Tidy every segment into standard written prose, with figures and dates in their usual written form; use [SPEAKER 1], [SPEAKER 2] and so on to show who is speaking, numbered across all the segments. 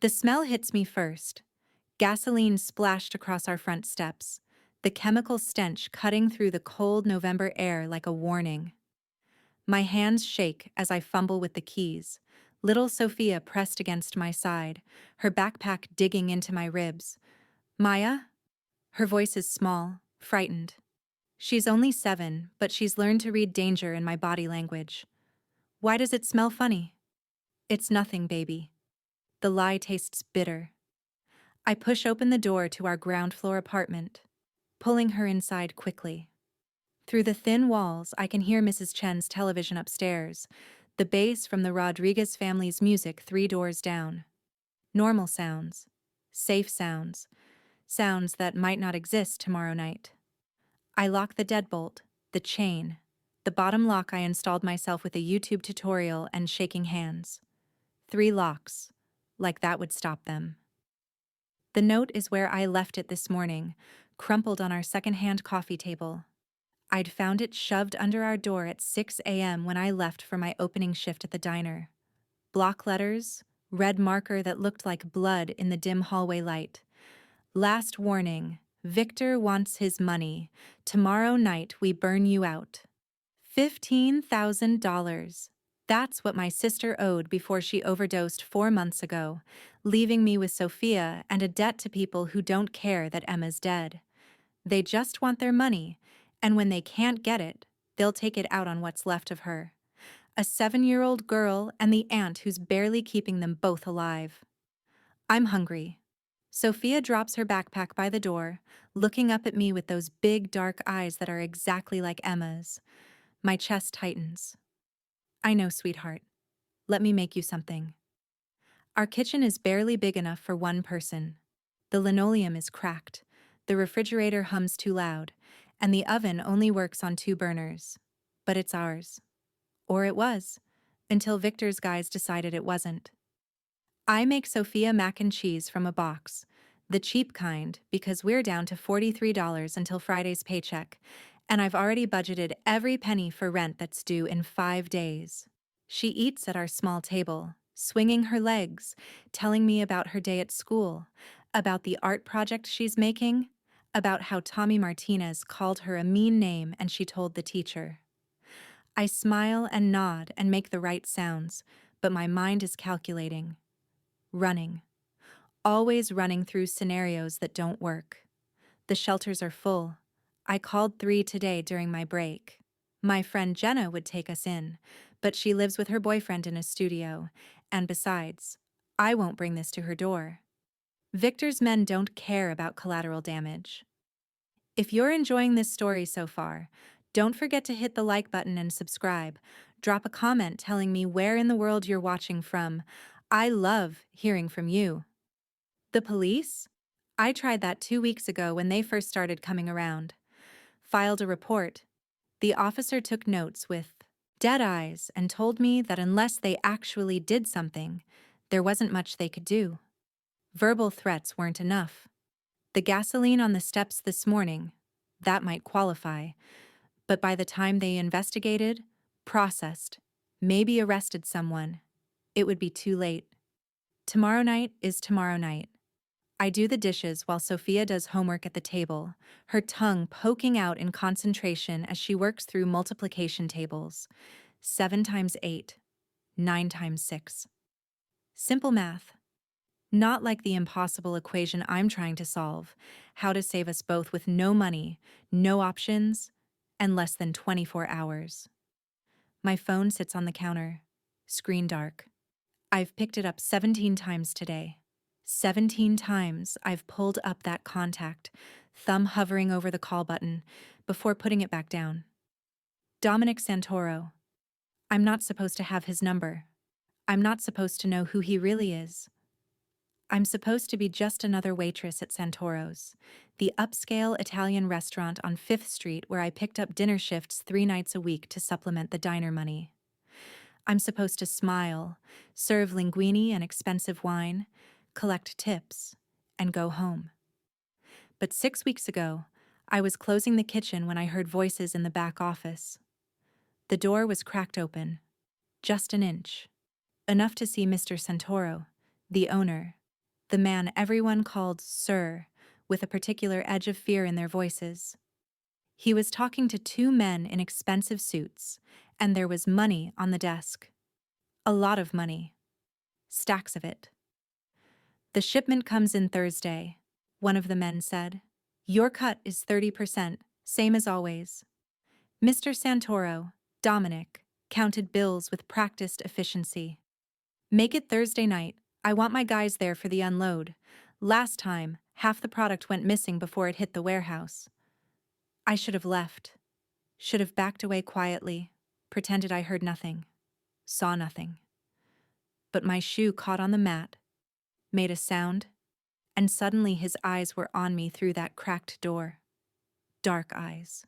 [SPEAKER 1] The smell hits me first. Gasoline splashed across our front steps, the chemical stench cutting through the cold November air like a warning. My hands shake as I fumble with the keys, little Sofia pressed against my side, her backpack digging into my ribs. Maya? Her voice is small, frightened. She's only 7, but she's learned to read danger in my body language. Why does it smell funny? It's nothing, baby. The lie tastes bitter. I push open the door to our ground floor apartment, pulling her inside quickly. Through the thin walls, I can hear Mrs. Chen's television upstairs, the bass from the Rodriguez family's music 3 doors down. Normal sounds. Safe sounds. Sounds that might not exist tomorrow night. I lock the deadbolt, the chain, the bottom lock I installed myself with a YouTube tutorial and shaking hands. 3 locks. Like that would stop them. The note is where I left it this morning, crumpled on our second-hand coffee table. I'd found it shoved under our door at 6 a.m. when I left for my opening shift at the diner. Block letters, red marker that looked like blood in the dim hallway light. Last warning, Victor wants his money. Tomorrow night we burn you out. $15,000. That's what my sister owed before she overdosed 4 months ago, leaving me with Sofia and a debt to people who don't care that Emma's dead. They just want their money, and when they can't get it, they'll take it out on what's left of her. A 7-year-old girl and the aunt who's barely keeping them both alive. I'm hungry. Sofia drops her backpack by the door, looking up at me with those big dark eyes that are exactly like Emma's. My chest tightens. I know, sweetheart. Let me make you something. Our kitchen is barely big enough for one person. The linoleum is cracked, the refrigerator hums too loud, and the oven only works on 2 burners. But it's ours. Or it was, until Victor's guys decided it wasn't. I make Sofia mac and cheese from a box, the cheap kind because we're down to $43 until Friday's paycheck, and I've already budgeted every penny for rent that's due in 5 days. She eats at our small table, swinging her legs, telling me about her day at school, about the art project she's making, about how Tommy Martinez called her a mean name and she told the teacher. I smile and nod and make the right sounds, but my mind is calculating. Running. Always running through scenarios that don't work. The shelters are full. I called 3 today during my break. My friend Jenna would take us in, but she lives with her boyfriend in a studio, and besides, I won't bring this to her door. Victor's men don't care about collateral damage. If you're enjoying this story so far, don't forget to hit the like button and subscribe. Drop a comment telling me where in the world you're watching from. I love hearing from you. The police? I tried that 2 weeks ago when they first started coming around. Filed a report. The officer took notes with dead eyes and told me that unless they actually did something, there wasn't much they could do. Verbal threats weren't enough. The gasoline on the steps this morning, that might qualify, but by the time they investigated, processed, maybe arrested someone, it would be too late. Tomorrow night is tomorrow night. I do the dishes while Sofia does homework at the table, her tongue poking out in concentration as she works through multiplication tables. 7 times 8, 9 times 6. Simple math. Not like the impossible equation I'm trying to solve, how to save us both with no money, no options, and less than 24 hours. My phone sits on the counter, screen dark. I've picked it up 17 times today. 17 times I've pulled up that contact, thumb hovering over the call button, before putting it back down. Dominic Santoro. I'm not supposed to have his number. I'm not supposed to know who he really is. I'm supposed to be just another waitress at Santoro's, the upscale Italian restaurant on 5th Street where I picked up dinner shifts 3 nights a week to supplement the diner money. I'm supposed to smile, serve linguine and expensive wine, collect tips, and go home. But 6 weeks ago, I was closing the kitchen when I heard voices in the back office. The door was cracked open, just an inch, enough to see Mr. Santoro, the owner, the man everyone called Sir, with a particular edge of fear in their voices. He was talking to two men in expensive suits, and there was money on the desk. A lot of money. Stacks of it. "The shipment comes in Thursday," one of the men said. "Your cut is 30%, same as always." Mr. Santoro, Dominic, counted bills with practiced efficiency. "Make it Thursday night. I want my guys there for the unload. Last time, half the product went missing before it hit the warehouse." I should have left. Should have backed away quietly, pretended I heard nothing, saw nothing. But my shoe caught on the mat, made a sound, and suddenly his eyes were on me through that cracked door. Dark eyes,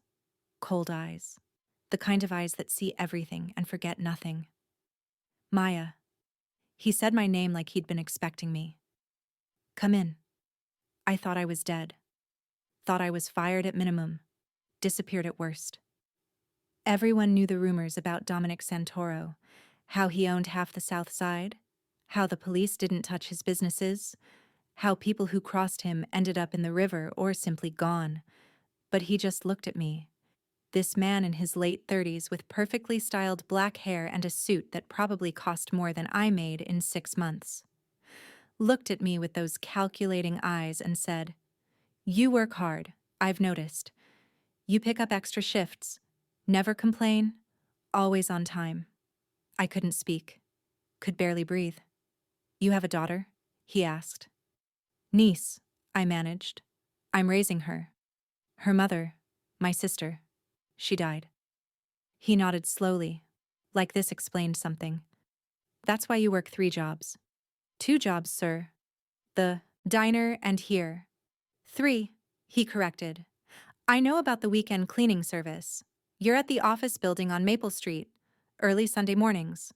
[SPEAKER 1] cold eyes, the kind of eyes that see everything and forget nothing. "Maya." He said my name like he'd been expecting me. "Come in." I thought I was dead. Thought I was fired at minimum, disappeared at worst. Everyone knew the rumors about Dominic Santoro, how he owned half the South Side, how the police didn't touch his businesses, how people who crossed him ended up in the river or simply gone. But he just looked at me, this man in his late 30s with perfectly styled black hair and a suit that probably cost more than I made in 6 months. Looked at me with those calculating eyes and said, "You work hard, I've noticed. You pick up extra shifts. Never complain, always on time." I couldn't speak, could barely breathe. "You have a daughter?" he asked. "Niece," I managed. "I'm raising her. Her mother, my sister, she died." He nodded slowly, like this explained something. "That's why you work 3 jobs." "2 jobs, sir. The diner and here." "3," he corrected. "I know about the weekend cleaning service. You're at the office building on Maple Street, early Sunday mornings."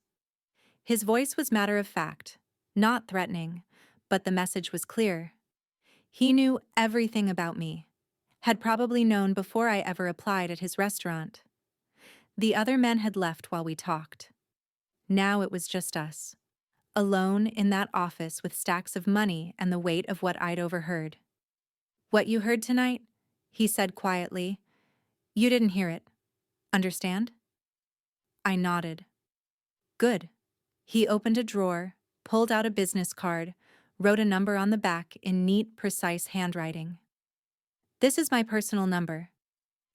[SPEAKER 1] His voice was matter of fact, not threatening, but the message was clear. He knew everything about me, had probably known before I ever applied at his restaurant. The other men had left while we talked. Now it was just us, alone in that office with stacks of money and the weight of what I'd overheard. "What you heard tonight," he said quietly, "you didn't hear it. Understand?" I nodded. "Good." He opened a drawer, pulled out a business card, wrote a number on the back in neat, precise handwriting. "This is my personal number.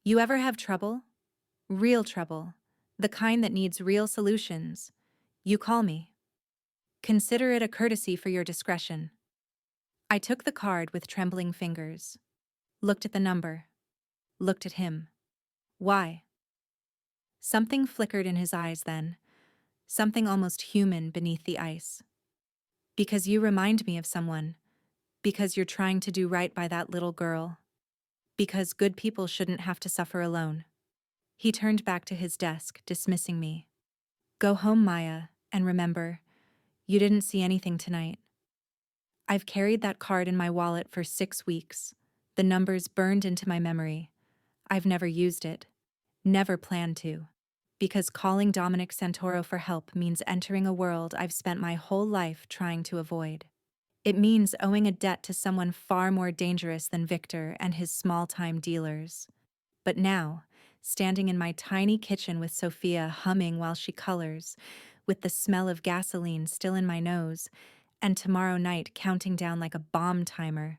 [SPEAKER 1] You ever have trouble? Real trouble. The kind that needs real solutions. You call me. Consider it a courtesy for your discretion." I took the card with trembling fingers. Looked at the number. Looked at him. "Why?" Something flickered in his eyes then. Something almost human beneath the ice. "Because you remind me of someone. Because you're trying to do right by that little girl. Because good people shouldn't have to suffer alone." He turned back to his desk, dismissing me. "Go home, Maya, and remember, you didn't see anything tonight." I've carried that card in my wallet for 6 weeks. The numbers burned into my memory. I've never used it. Never planned to. Because calling Dominic Santoro for help means entering a world I've spent my whole life trying to avoid. It means owing a debt to someone far more dangerous than Victor and his small-time dealers. But now, standing in my tiny kitchen with Sofia humming while she colors, with the smell of gasoline still in my nose, and tomorrow night counting down like a bomb timer,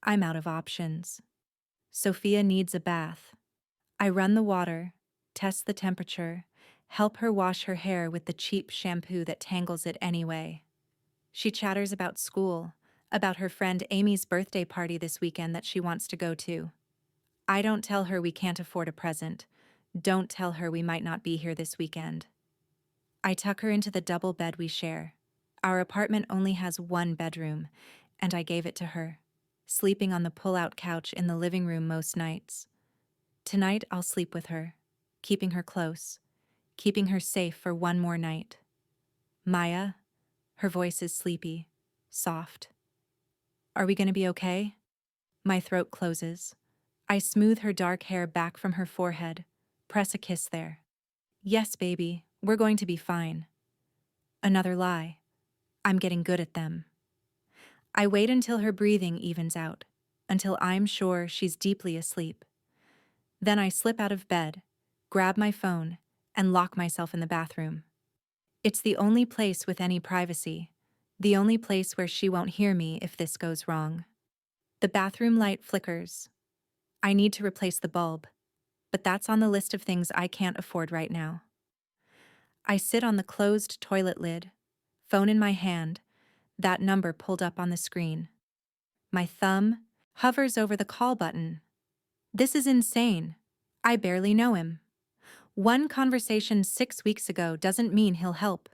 [SPEAKER 1] I'm out of options. Sofia needs a bath. I run the water, test the temperature, help her wash her hair with the cheap shampoo that tangles it anyway. She chatters about school, about her friend Amy's birthday party this weekend that she wants to go to. I don't tell her we can't afford a present. Don't tell her we might not be here this weekend. I tuck her into the double bed we share. Our apartment only has 1 bedroom, and I gave it to her, sleeping on the pull-out couch in the living room most nights. Tonight I'll sleep with her, keeping her close, keeping her safe for 1 more night. "Maya," her voice is sleepy, soft. "Are we going to be okay?" My throat closes. I smooth her dark hair back from her forehead, press a kiss there. "Yes, baby, we're going to be fine." Another lie. I'm getting good at them. I wait until her breathing evens out, until I'm sure she's deeply asleep. Then I slip out of bed, grab my phone, and lock myself in the bathroom. It's the only place with any privacy, the only place where she won't hear me if this goes wrong. The bathroom light flickers. I need to replace the bulb, but that's on the list of things I can't afford right now. I sit on the closed toilet lid, phone in my hand, that number pulled up on the screen. My thumb hovers over the call button. This is insane. I barely know him. One conversation 6 weeks ago doesn't mean he'll help.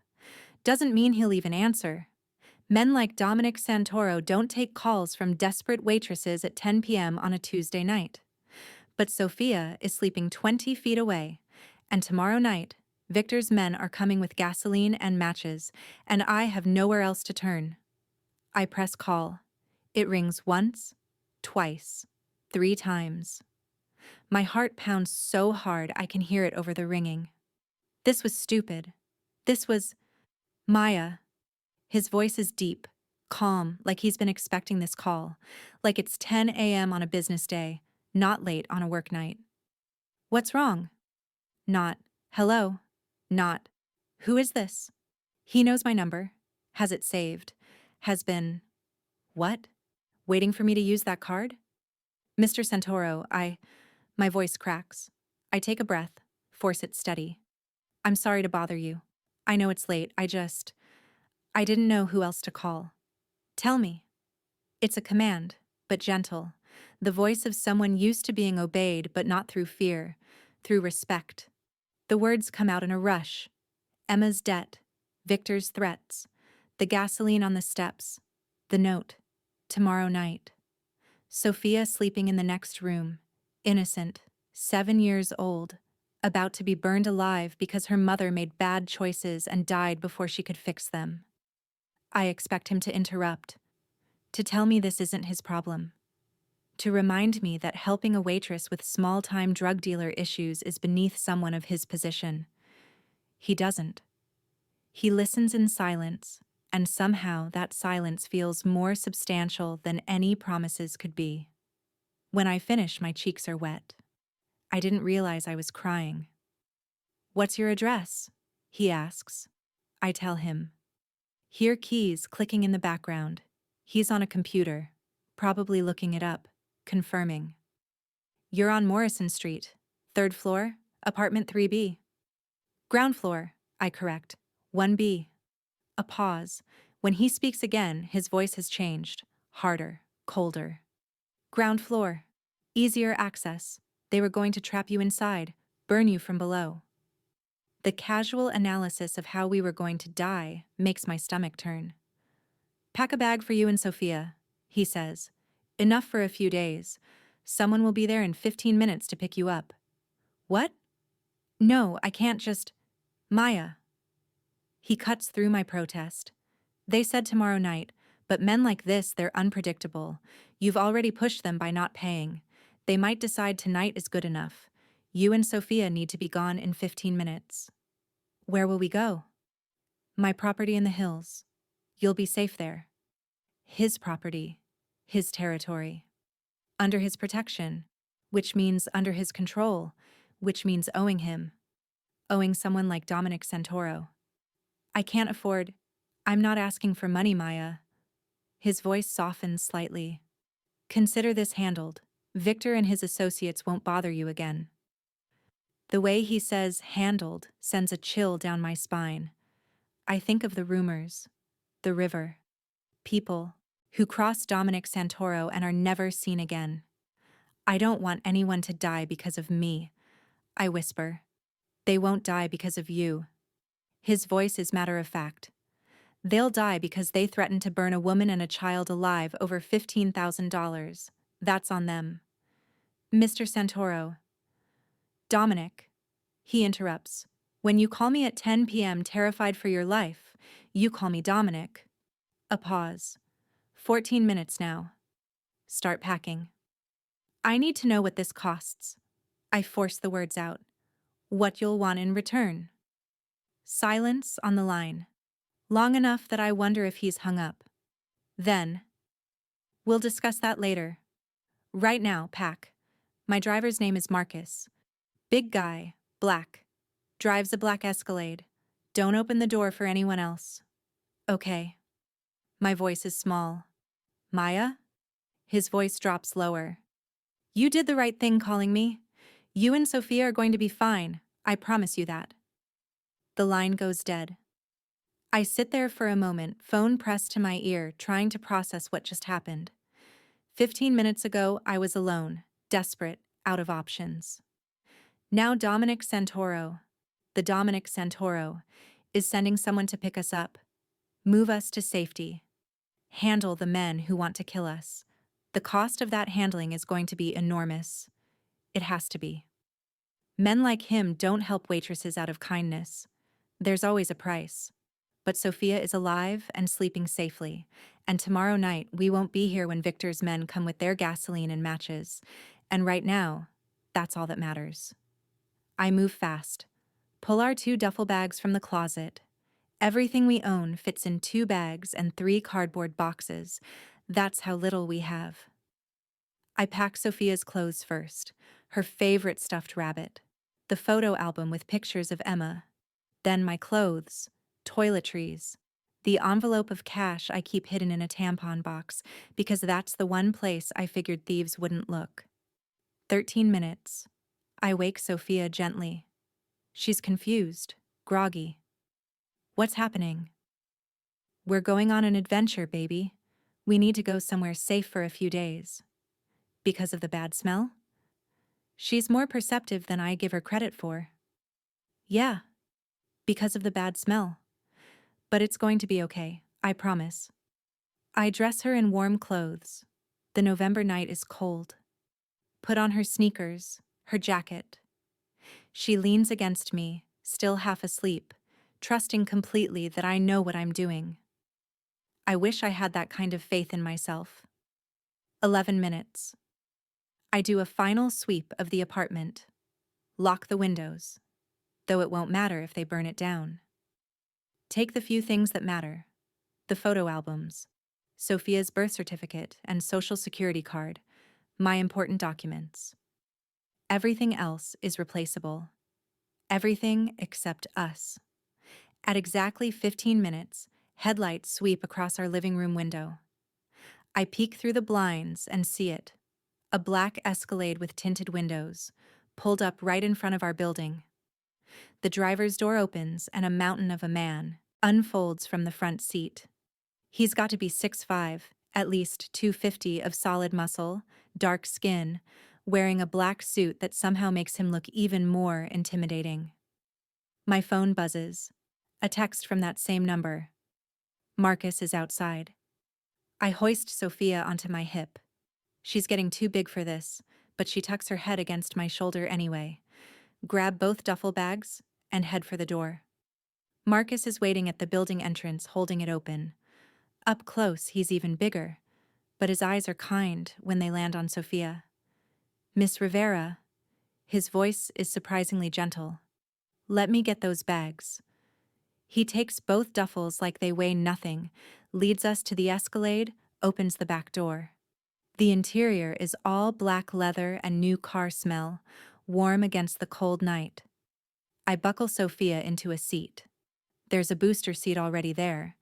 [SPEAKER 1] Doesn't mean he'll even answer. Men like Dominic Santoro don't take calls from desperate waitresses at 10 p.m. on a Tuesday night. But Sofia is sleeping 20 feet away, and tomorrow night, Victor's men are coming with gasoline and matches, and I have nowhere else to turn. I press call. It rings once, twice, 3 times. My heart pounds so hard I can hear it over the ringing. This was stupid. This was Maya. His voice is deep, calm, like he's been expecting this call, like it's 10 a.m. on a business day, not late on a work night. What's wrong? Not, hello. Not, who is this? He knows my number, has it saved, has been, what? Waiting for me to use that card? Mr. Santoro, my voice cracks. I take a breath, force it steady. I'm sorry to bother you. I know it's late, I didn't know who else to call. Tell me. It's a command, but gentle. The voice of someone used to being obeyed, but not through fear, through respect. The words come out in a rush. Emma's debt, Victor's threats, the gasoline on the steps, the note, tomorrow night. Sofia sleeping in the next room, innocent, 7 years old, about to be burned alive because her mother made bad choices and died before she could fix them. I expect him to interrupt, to tell me this isn't his problem, to remind me that helping a waitress with small-time drug dealer issues is beneath someone of his position. He doesn't. He listens in silence, and somehow that silence feels more substantial than any promises could be. When I finish, my cheeks are wet. I didn't realize I was crying. What's your address? He asks. I tell him. Hear keys clicking in the background. He's on a computer, probably looking it up, confirming. You're on Morrison Street, 3rd floor, apartment 3B. Ground floor, I correct, 1B. A pause. When he speaks again, his voice has changed, harder, colder. Ground floor. Easier access. They were going to trap you inside, burn you from below. The casual analysis of how we were going to die makes my stomach turn. Pack a bag for you and Sofia, he says. Enough for a few days. Someone will be there in 15 minutes to pick you up. What? No, I can't just... Maya. He cuts through my protest. They said tomorrow night, but men like this, they're unpredictable. You've already pushed them by not paying. They might decide tonight is good enough. You and Sofia need to be gone in 15 minutes. Where will we go? My property in the hills. You'll be safe there. His property. His territory. Under his protection, which means under his control, which means owing him. Owing someone like Dominic Santoro. I can't afford... I'm not asking for money, Maya. His voice softens slightly. Consider this handled. Victor and his associates won't bother you again. The way he says handled sends a chill down my spine. I think of the rumors, the river, people who cross Dominic Santoro and are never seen again. I don't want anyone to die because of me, I whisper. They won't die because of you. His voice is matter of fact. They'll die because they threatened to burn a woman and a child alive over $15,000. That's on them. Mr. Santoro. Dominic. He interrupts. When you call me at 10 p.m. terrified for your life, you call me Dominic. A pause. 14 minutes now. Start packing. I need to know what this costs. I force the words out. What you'll want in return. Silence on the line. Long enough that I wonder if he's hung up. Then, We'll discuss that later. Right now, pack. My driver's name is Marcus. Big guy, black. Drives a black Escalade. Don't open the door for anyone else. Okay. My voice is small. Maya? His voice drops lower. You did the right thing calling me. You and Sofia are going to be fine. I promise you that. The line goes dead. I sit there for a moment, phone pressed to my ear, trying to process what just happened. 15 minutes ago, I was alone, desperate, out of options. Now the Dominic Santoro, is sending someone to pick us up, move us to safety, handle the men who want to kill us. The cost of that handling is going to be enormous. It has to be. Men like him don't help waitresses out of kindness. There's always a price. But Sofia is alive and sleeping safely, and tomorrow night we won't be here when Victor's men come with their gasoline and matches. And right now, that's all that matters. I move fast. Pull our 2 duffel bags from the closet. Everything we own fits in 2 bags and 3 cardboard boxes. That's how little we have. I pack Sofia's clothes first, her favorite stuffed rabbit, the photo album with pictures of Emma, then my clothes, toiletries, the envelope of cash I keep hidden in a tampon box because that's the one place I figured thieves wouldn't look. 13 minutes. I wake Sofia gently. She's confused, groggy. What's happening? We're going on an adventure, baby. We need to go somewhere safe for a few days. Because of the bad smell? She's more perceptive than I give her credit for. Yeah, because of the bad smell. But it's going to be okay, I promise. I dress her in warm clothes. The November night is cold. Put on her sneakers, her jacket. She leans against me, still half asleep, trusting completely that I know what I'm doing. I wish I had that kind of faith in myself. 11 minutes. I do a final sweep of the apartment. Lock the windows, though it won't matter if they burn it down. Take the few things that matter. The photo albums, Sofia's birth certificate and social security card, my important documents. Everything else is replaceable. Everything except us. At exactly 15 minutes, headlights sweep across our living room window. I peek through the blinds and see it. A black Escalade with tinted windows, pulled up right in front of our building. The driver's door opens and a mountain of a man unfolds from the front seat. He's got to be 6'5", at least 250 of solid muscle, dark skin, wearing a black suit that somehow makes him look even more intimidating. My phone buzzes. A text from that same number. Marcus is outside. I hoist Sofia onto my hip. She's getting too big for this, but she tucks her head against my shoulder anyway. Grab both duffel bags and head for the door. Marcus is waiting at the building entrance, holding it open. Up close, he's even bigger, but his eyes are kind when they land on Sofia. Miss Rivera. His voice is surprisingly gentle. Let me get those bags. He takes both duffels like they weigh nothing, leads us to the Escalade, opens the back door. The interior is all black leather and new car smell, warm against the cold night. I buckle Sofia into a seat. There's a booster seat already there,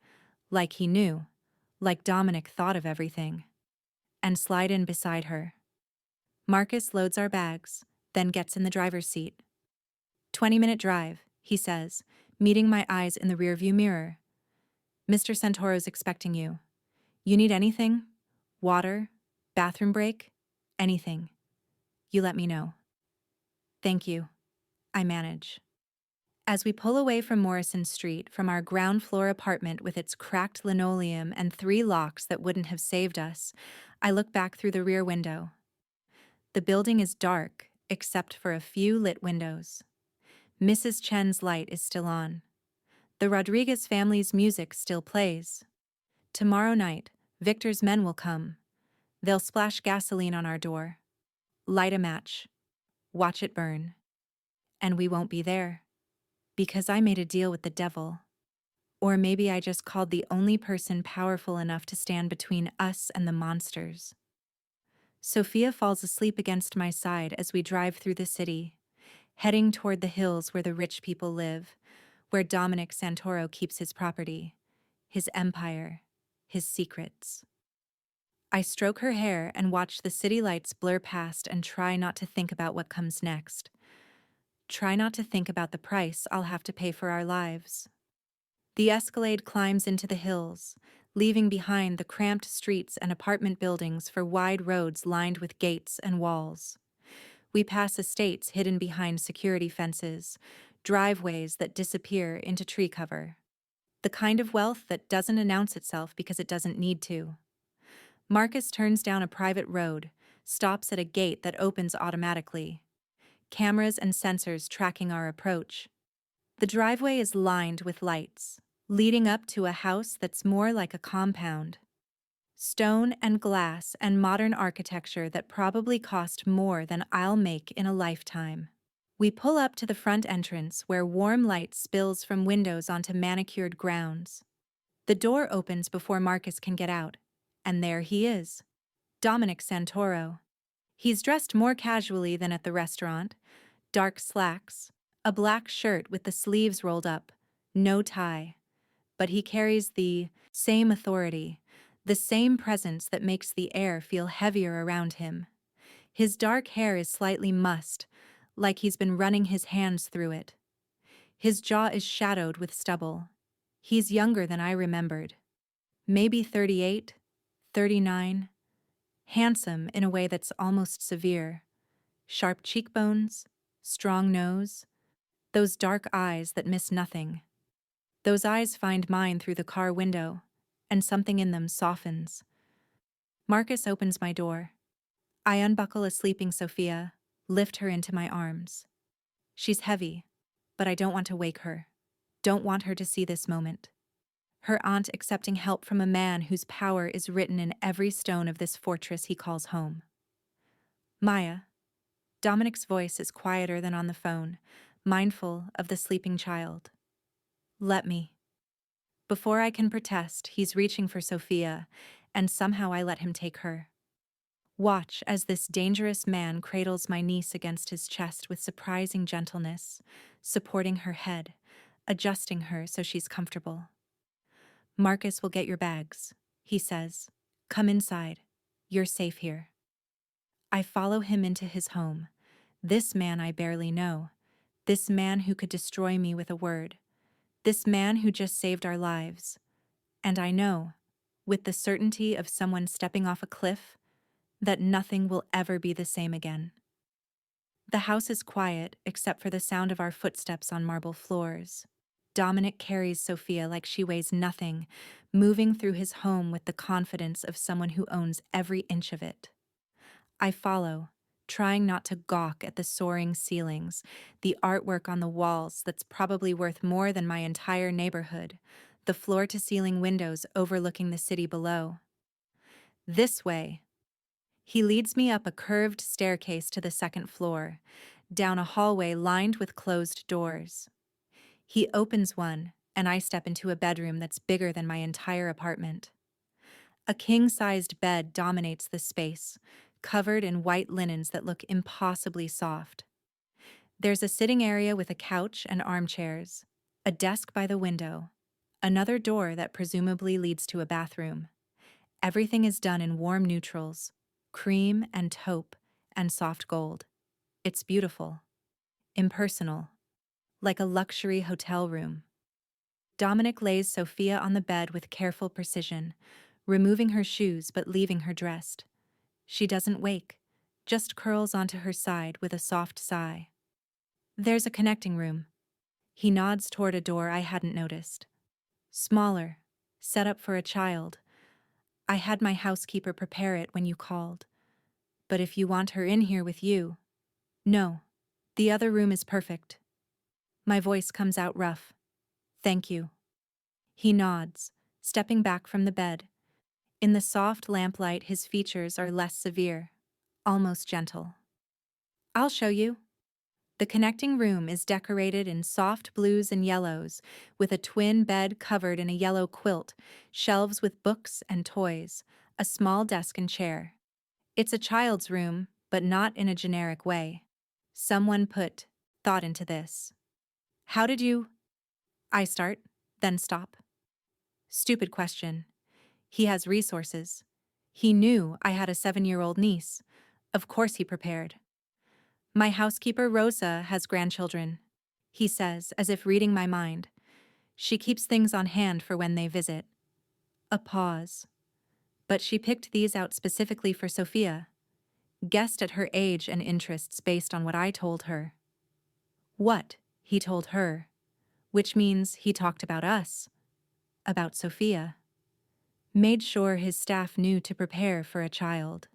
[SPEAKER 1] like he knew, like Dominic thought of everything, and slide in beside her. Marcus loads our bags, then gets in the driver's seat. 20-minute drive, he says, meeting my eyes in the rearview mirror. Mr. Santoro's expecting you. You need anything? Water? Bathroom break? Anything. You let me know. Thank you. I manage. As we pull away from Morrison Street, from our ground floor apartment with its cracked linoleum and 3 locks that wouldn't have saved us, I look back through the rear window. The building is dark, except for a few lit windows. Mrs. Chen's light is still on. The Rodriguez family's music still plays. Tomorrow night, Victor's men will come. They'll splash gasoline on our door. Light a match. Watch it burn. And we won't be there. Because I made a deal with the devil. Or maybe I just called the only person powerful enough to stand between us and the monsters. Sofia falls asleep against my side as we drive through the city, heading toward the hills where the rich people live, where Dominic Santoro keeps his property, his empire, his secrets. I stroke her hair and watch the city lights blur past and try not to think about what comes next. Try not to think about the price I'll have to pay for our lives. The Escalade climbs into the hills, leaving behind the cramped streets and apartment buildings for wide roads lined with gates and walls. We pass estates hidden behind security fences, driveways that disappear into tree cover. The kind of wealth that doesn't announce itself because it doesn't need to. Marcus turns down a private road, stops at a gate that opens automatically. Cameras and sensors tracking our approach. The driveway is lined with lights, leading up to a house that's more like a compound. Stone and glass and modern architecture that probably cost more than I'll make in a lifetime. We pull up to the front entrance where warm light spills from windows onto manicured grounds. The door opens before Marcus can get out, and there he is, Dominic Santoro. He's dressed more casually than at the restaurant, dark slacks, a black shirt with the sleeves rolled up, no tie. But he carries the same authority, the same presence that makes the air feel heavier around him. His dark hair is slightly mussed, like he's been running his hands through it. His jaw is shadowed with stubble. He's younger than I remembered. Maybe 38, 39. Handsome in a way that's almost severe. Sharp cheekbones, strong nose, those dark eyes that miss nothing. Those eyes find mine through the car window, and something in them softens. Marcus opens my door. I unbuckle a sleeping Sofia, lift her into my arms. She's heavy, but I don't want to wake her. Don't want her to see this moment. Her aunt accepting help from a man whose power is written in every stone of this fortress he calls home. Maya. Dominic's voice is quieter than on the phone, mindful of the sleeping child. Let me. Before I can protest, he's reaching for Sofia, and somehow I let him take her. Watch as this dangerous man cradles my niece against his chest with surprising gentleness, supporting her head, adjusting her so she's comfortable. Marcus will get your bags, he says. Come inside. You're safe here. I follow him into his home. This man I barely know. This man who could destroy me with a word. This man who just saved our lives. And I know, with the certainty of someone stepping off a cliff, that nothing will ever be the same again. The house is quiet except for the sound of our footsteps on marble floors. Dominic carries Sofia like she weighs nothing, moving through his home with the confidence of someone who owns every inch of it. I follow, trying not to gawk at the soaring ceilings, the artwork on the walls that's probably worth more than my entire neighborhood, the floor-to-ceiling windows overlooking the city below. This way. He leads me up a curved staircase to the second floor, down a hallway lined with closed doors. He opens one, and I step into a bedroom that's bigger than my entire apartment. A king-sized bed dominates the space, covered in white linens that look impossibly soft. There's a sitting area with a couch and armchairs, a desk by the window, another door that presumably leads to a bathroom. Everything is done in warm neutrals, cream and taupe and soft gold. It's beautiful, impersonal, like a luxury hotel room. Dominic lays Sofia on the bed with careful precision, removing her shoes but leaving her dressed. She doesn't wake, just curls onto her side with a soft sigh. There's a connecting room. He nods toward a door I hadn't noticed. Smaller, set up for a child. I had my housekeeper prepare it when you called. But if you want her in here with you... No, the other room is perfect. My voice comes out rough. Thank you. He nods, stepping back from the bed. In the soft lamplight, his features are less severe, almost gentle. I'll show you. The connecting room is decorated in soft blues and yellows, with a twin bed covered in a yellow quilt, shelves with books and toys, a small desk and chair. It's a child's room, but not in a generic way. Someone put thought into this. How did you? I start, then stop. Stupid question. He has resources. He knew I had a 7-year-old niece. Of course he prepared. My housekeeper Rosa has grandchildren, he says, as if reading my mind. She keeps things on hand for when they visit. A pause. But she picked these out specifically for Sofia. Guessed at her age and interests based on what I told her. What, he told her. Which means he talked about us. About Sofia. Made sure his staff knew to prepare for a child.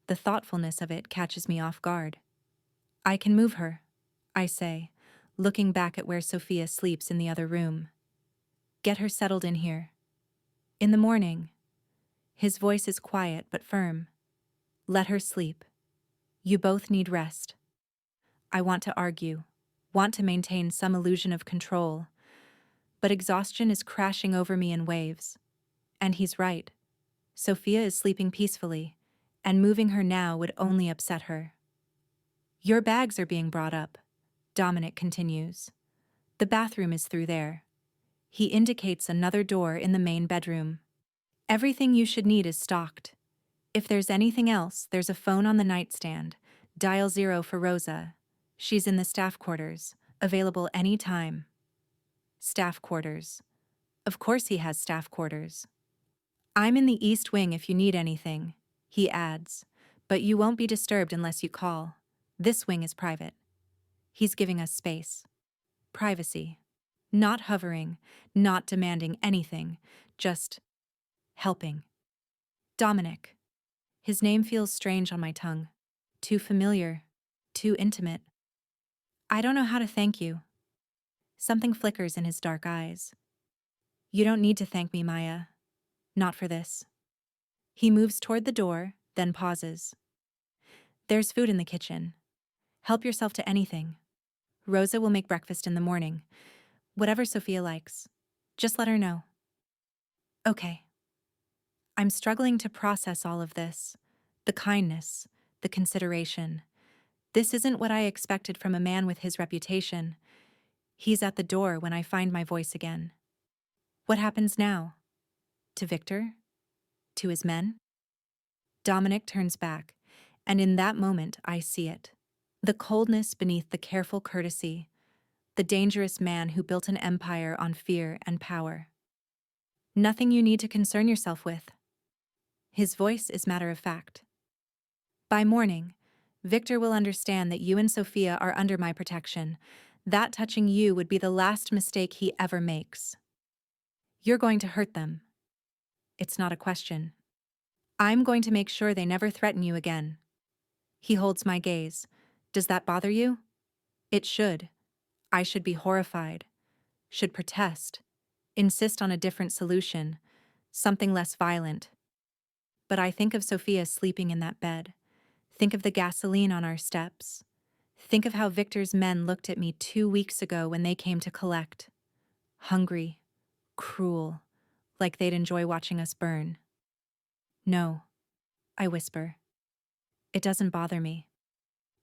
[SPEAKER 1] The thoughtfulness of it catches me off guard. I can move her, I say, looking back at where Sofia sleeps in the other room. Get her settled in here. In the morning. His voice is quiet but firm. Let her sleep. You both need rest. I want to argue, want to maintain some illusion of control, but exhaustion is crashing over me in waves. And he's right. Sofia is sleeping peacefully, and moving her now would only upset her. Your bags are being brought up, Dominic continues. The bathroom is through there. He indicates another door in the main bedroom. Everything you should need is stocked. If there's anything else, there's a phone on the nightstand. Dial 0 for Rosa. She's in the staff quarters, available any time. Staff quarters. Of course he has staff quarters. I'm in the East Wing if you need anything, he adds, but you won't be disturbed unless you call. This wing is private. He's giving us space. Privacy. Not hovering, not demanding anything, just helping. Dominic. His name feels strange on my tongue. Too familiar. Too intimate. I don't know how to thank you. Something flickers in his dark eyes. You don't need to thank me, Maya. Not for this. He moves toward the door, then pauses. There's food in the kitchen. Help yourself to anything. Rosa will make breakfast in the morning. Whatever Sofia likes. Just let her know. Okay. I'm struggling to process all of this. The kindness, the consideration. This isn't what I expected from a man with his reputation. He's at the door when I find my voice again. What happens now? To Victor? To his men? Dominic turns back, and in that moment I see it. The coldness beneath the careful courtesy. The dangerous man who built an empire on fear and power. Nothing you need to concern yourself with. His voice is matter of fact. By morning, Victor will understand that you and Sofia are under my protection. That touching you would be the last mistake he ever makes. You're going to hurt them. It's not a question. I'm going to make sure they never threaten you again. He holds my gaze. Does that bother you? It should. I should be horrified. Should protest. Insist on a different solution. Something less violent. But I think of Sofia sleeping in that bed. Think of the gasoline on our steps. Think of how Victor's men looked at me 2 weeks ago when they came to collect. Hungry. Cruel. Like they'd enjoy watching us burn. No. I whisper. It doesn't bother me.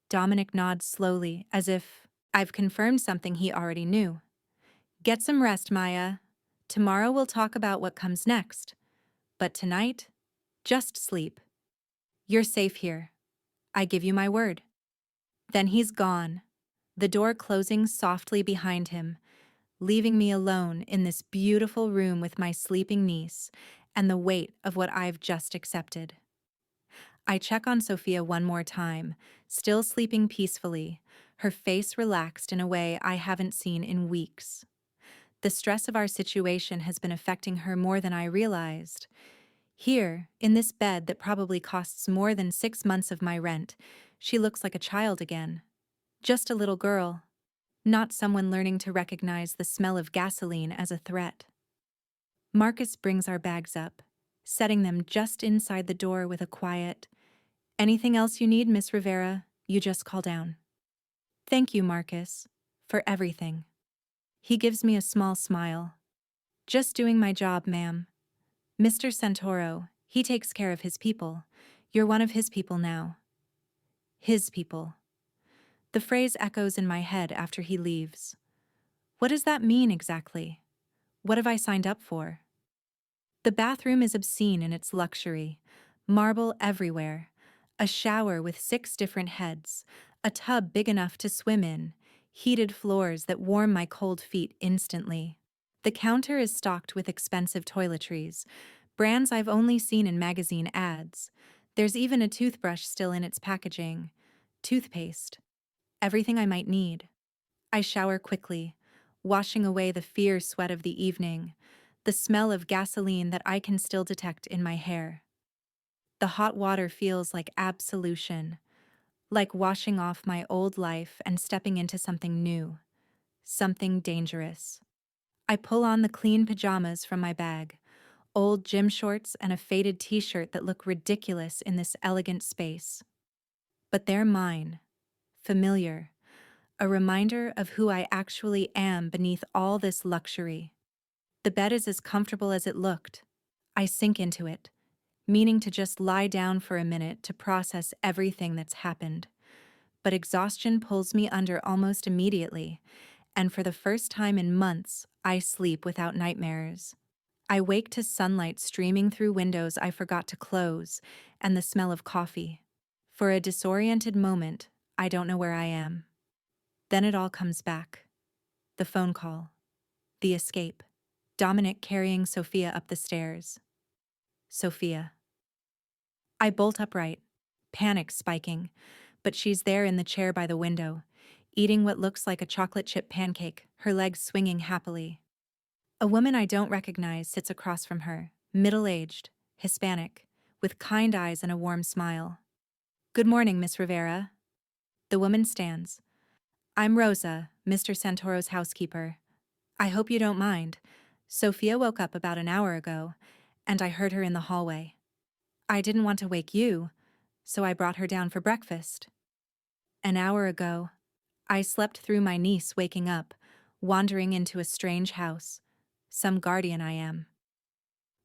[SPEAKER 1] Dominic nods slowly, as if I've confirmed something he already knew. Get some rest, Maya. Tomorrow we'll talk about what comes next. But tonight, just sleep. You're safe here. I give you my word. Then he's gone, the door closing softly behind him, leaving me alone in this beautiful room with my sleeping niece and the weight of what I've just accepted. I check on Sofia one more time, still sleeping peacefully, her face relaxed in a way I haven't seen in weeks. The stress of our situation has been affecting her more than I realized. Here, in this bed that probably costs more than 6 months of my rent, she looks like a child again. Just a little girl, not someone learning to recognize the smell of gasoline as a threat. Marcus brings our bags up, setting them just inside the door with a quiet, "Anything else you need, Miss Rivera? You just call down." Thank you, Marcus, for everything. He gives me a small smile. Just doing my job, ma'am. Mr. Santoro, he takes care of his people. You're one of his people now. His people. The phrase echoes in my head after he leaves. What does that mean exactly? What have I signed up for? The bathroom is obscene in its luxury. Marble everywhere. A shower with 6 different heads. A tub big enough to swim in. Heated floors that warm my cold feet instantly. The counter is stocked with expensive toiletries, brands I've only seen in magazine ads. There's even a toothbrush still in its packaging. Toothpaste. Everything I might need. I shower quickly, washing away the fierce sweat of the evening, the smell of gasoline that I can still detect in my hair. The hot water feels like absolution, like washing off my old life and stepping into something new, something dangerous. I pull on the clean pajamas from my bag, old gym shorts and a faded t-shirt that look ridiculous in this elegant space. But they're mine, familiar, a reminder of who I actually am beneath all this luxury. The bed is as comfortable as it looked. I sink into it, meaning to just lie down for a minute to process everything that's happened. But exhaustion pulls me under almost immediately, and for the first time in months, I sleep without nightmares. I wake to sunlight streaming through windows I forgot to close, and the smell of coffee. For a disoriented moment, I don't know where I am. Then it all comes back. The phone call. The escape. Dominic carrying Sofia up the stairs. Sofia. I bolt upright, panic spiking, but she's there in the chair by the window, eating what looks like a chocolate chip pancake, her legs swinging happily. A woman I don't recognize sits across from her, middle-aged, Hispanic, with kind eyes and a warm smile. Good morning, Miss Rivera. The woman stands. I'm Rosa, Mr. Santoro's housekeeper. I hope you don't mind. Sofia woke up about an hour ago, and I heard her in the hallway. I didn't want to wake you, so I brought her down for breakfast. An hour ago, I slept through my niece waking up, wandering into a strange house. Some guardian I am.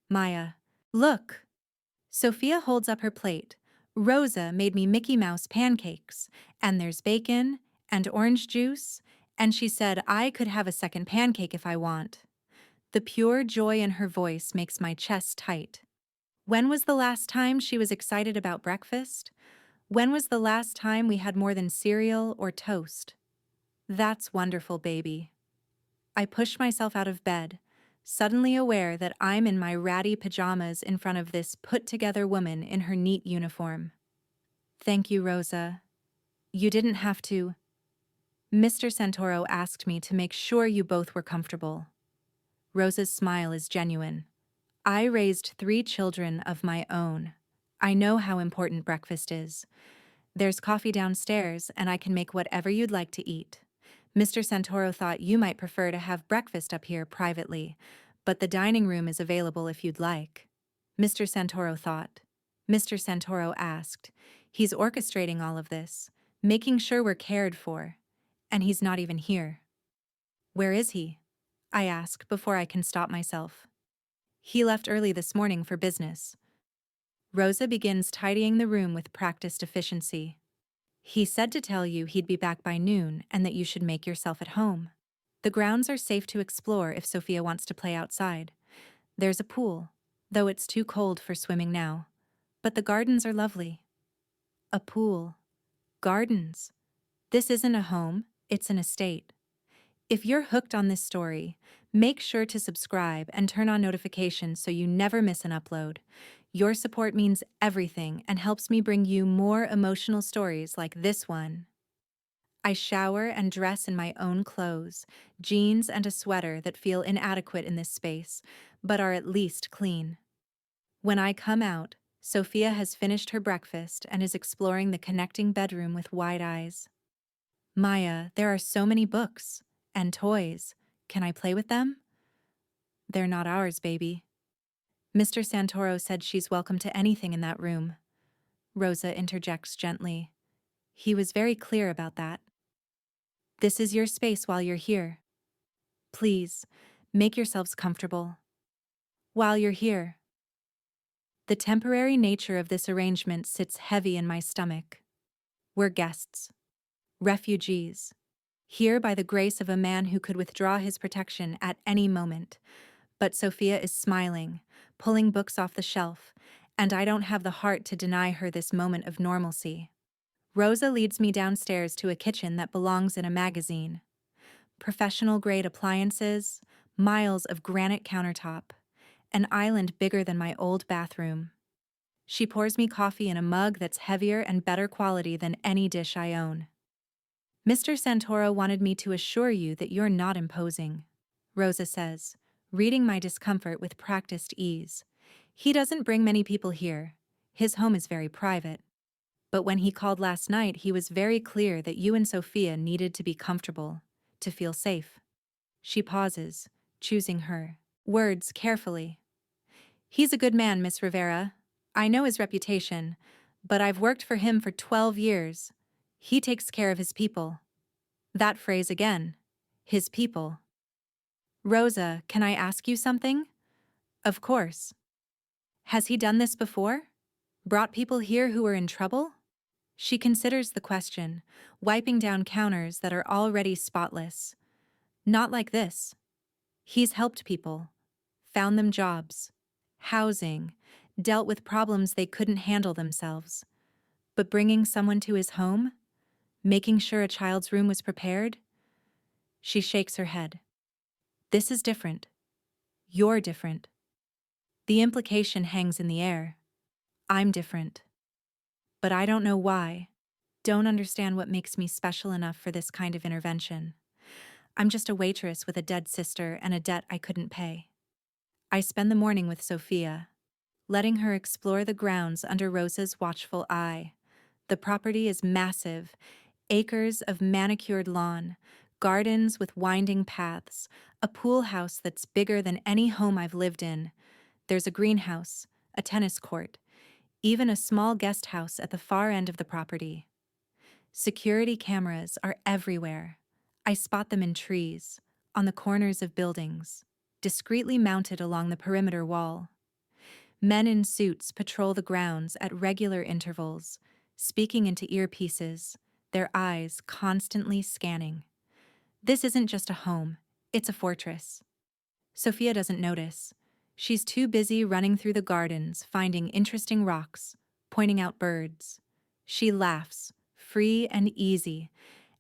[SPEAKER 1] Maya. Look! Sofia holds up her plate. Rosa made me Mickey Mouse pancakes, and there's bacon, and orange juice, and she said I could have a second pancake if I want. The pure joy in her voice makes my chest tight. When was the last time she was excited about breakfast? When was the last time we had more than cereal or toast? That's wonderful, baby. I push myself out of bed, suddenly aware that I'm in my ratty pajamas in front of this put-together woman in her neat uniform. Thank you, Rosa. You didn't have to. Mr. Santoro asked me to make sure you both were comfortable. Rosa's smile is genuine. I raised 3 children of my own. I know how important breakfast is. There's coffee downstairs, and I can make whatever you'd like to eat. Mr. Santoro thought you might prefer to have breakfast up here privately, but the dining room is available if you'd like. Mr. Santoro thought. Mr. Santoro asked. He's orchestrating all of this, making sure we're cared for. And he's not even here. Where is he? I ask before I can stop myself. He left early this morning for business. Rosa begins tidying the room with practiced efficiency. He said to tell you he'd be back by noon and that you should make yourself at home. The grounds are safe to explore if Sofia wants to play outside. There's a pool, though it's too cold for swimming now. But the gardens are lovely. A pool. Gardens. This isn't a home, it's an estate. If you're hooked on this story, make sure to subscribe and turn on notifications so you never miss an upload. Your support means everything and helps me bring you more emotional stories like this one. I shower and dress in my own clothes, jeans and a sweater that feel inadequate in this space, but are at least clean. When I come out, Sofia has finished her breakfast and is exploring the connecting bedroom with wide eyes. Maya, there are so many books. And toys. Can I play with them? They're not ours, baby. Mr. Santoro said she's welcome to anything in that room. Rosa interjects gently. He was very clear about that. This is your space while you're here. Please, make yourselves comfortable. While you're here. The temporary nature of this arrangement sits heavy in my stomach. We're guests. Refugees. Here by the grace of a man who could withdraw his protection at any moment. But Sofia is smiling, pulling books off the shelf, and I don't have the heart to deny her this moment of normalcy. Rosa leads me downstairs to a kitchen that belongs in a magazine. Professional-grade appliances, miles of granite countertop, an island bigger than my old bathroom. She pours me coffee in a mug that's heavier and better quality than any dish I own. Mr. Santoro wanted me to assure you that you're not imposing, Rosa says, reading my discomfort with practiced ease. He doesn't bring many people here. His home is very private. But when he called last night, he was very clear that you and Sofia needed to be comfortable, to feel safe. She pauses, choosing her words carefully. He's a good man, Miss Rivera. I know his reputation, but I've worked for him for 12 years. He takes care of his people. That phrase again. His people. Rosa, can I ask you something? Of course. Has he done this before? Brought people here who were in trouble? She considers the question, wiping down counters that are already spotless. Not like this. He's helped people, found them jobs, housing, dealt with problems they couldn't handle themselves. But bringing someone to his home? Making sure a child's room was prepared? She shakes her head. This is different. You're different. The implication hangs in the air. I'm different. But I don't know why. Don't understand what makes me special enough for this kind of intervention. I'm just a waitress with a dead sister and a debt I couldn't pay. I spend the morning with Sofia, letting her explore the grounds under Rosa's watchful eye. The property is massive, acres of manicured lawn, gardens with winding paths, a pool house that's bigger than any home I've lived in. There's a greenhouse, a tennis court, even a small guest house at the far end of the property. Security cameras are everywhere. I spot them in trees, on the corners of buildings, discreetly mounted along the perimeter wall. Men in suits patrol the grounds at regular intervals, speaking into earpieces, their eyes constantly scanning. This isn't just a home, it's a fortress. Sofia doesn't notice. She's too busy running through the gardens, finding interesting rocks, pointing out birds. She laughs, free and easy,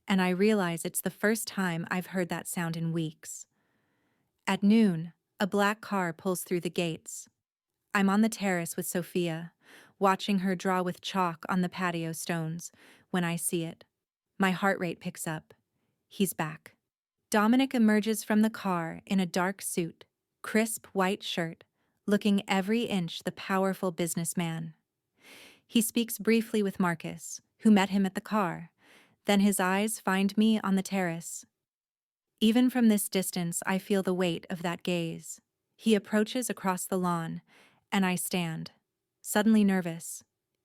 [SPEAKER 1] and I realize it's the first time I've heard that sound in weeks. At noon, a black car pulls through the gates. I'm on the terrace with Sofia, watching her draw with chalk on the patio stones. When I see it, my heart rate picks up. He's back. Dominic emerges from the car in a dark suit, crisp white shirt, looking every inch the powerful businessman. He speaks briefly with Marcus, who met him at the car. Then his eyes find me on the terrace. Even from this distance, I feel the weight of that gaze. He approaches across the lawn, and I stand, suddenly nervous.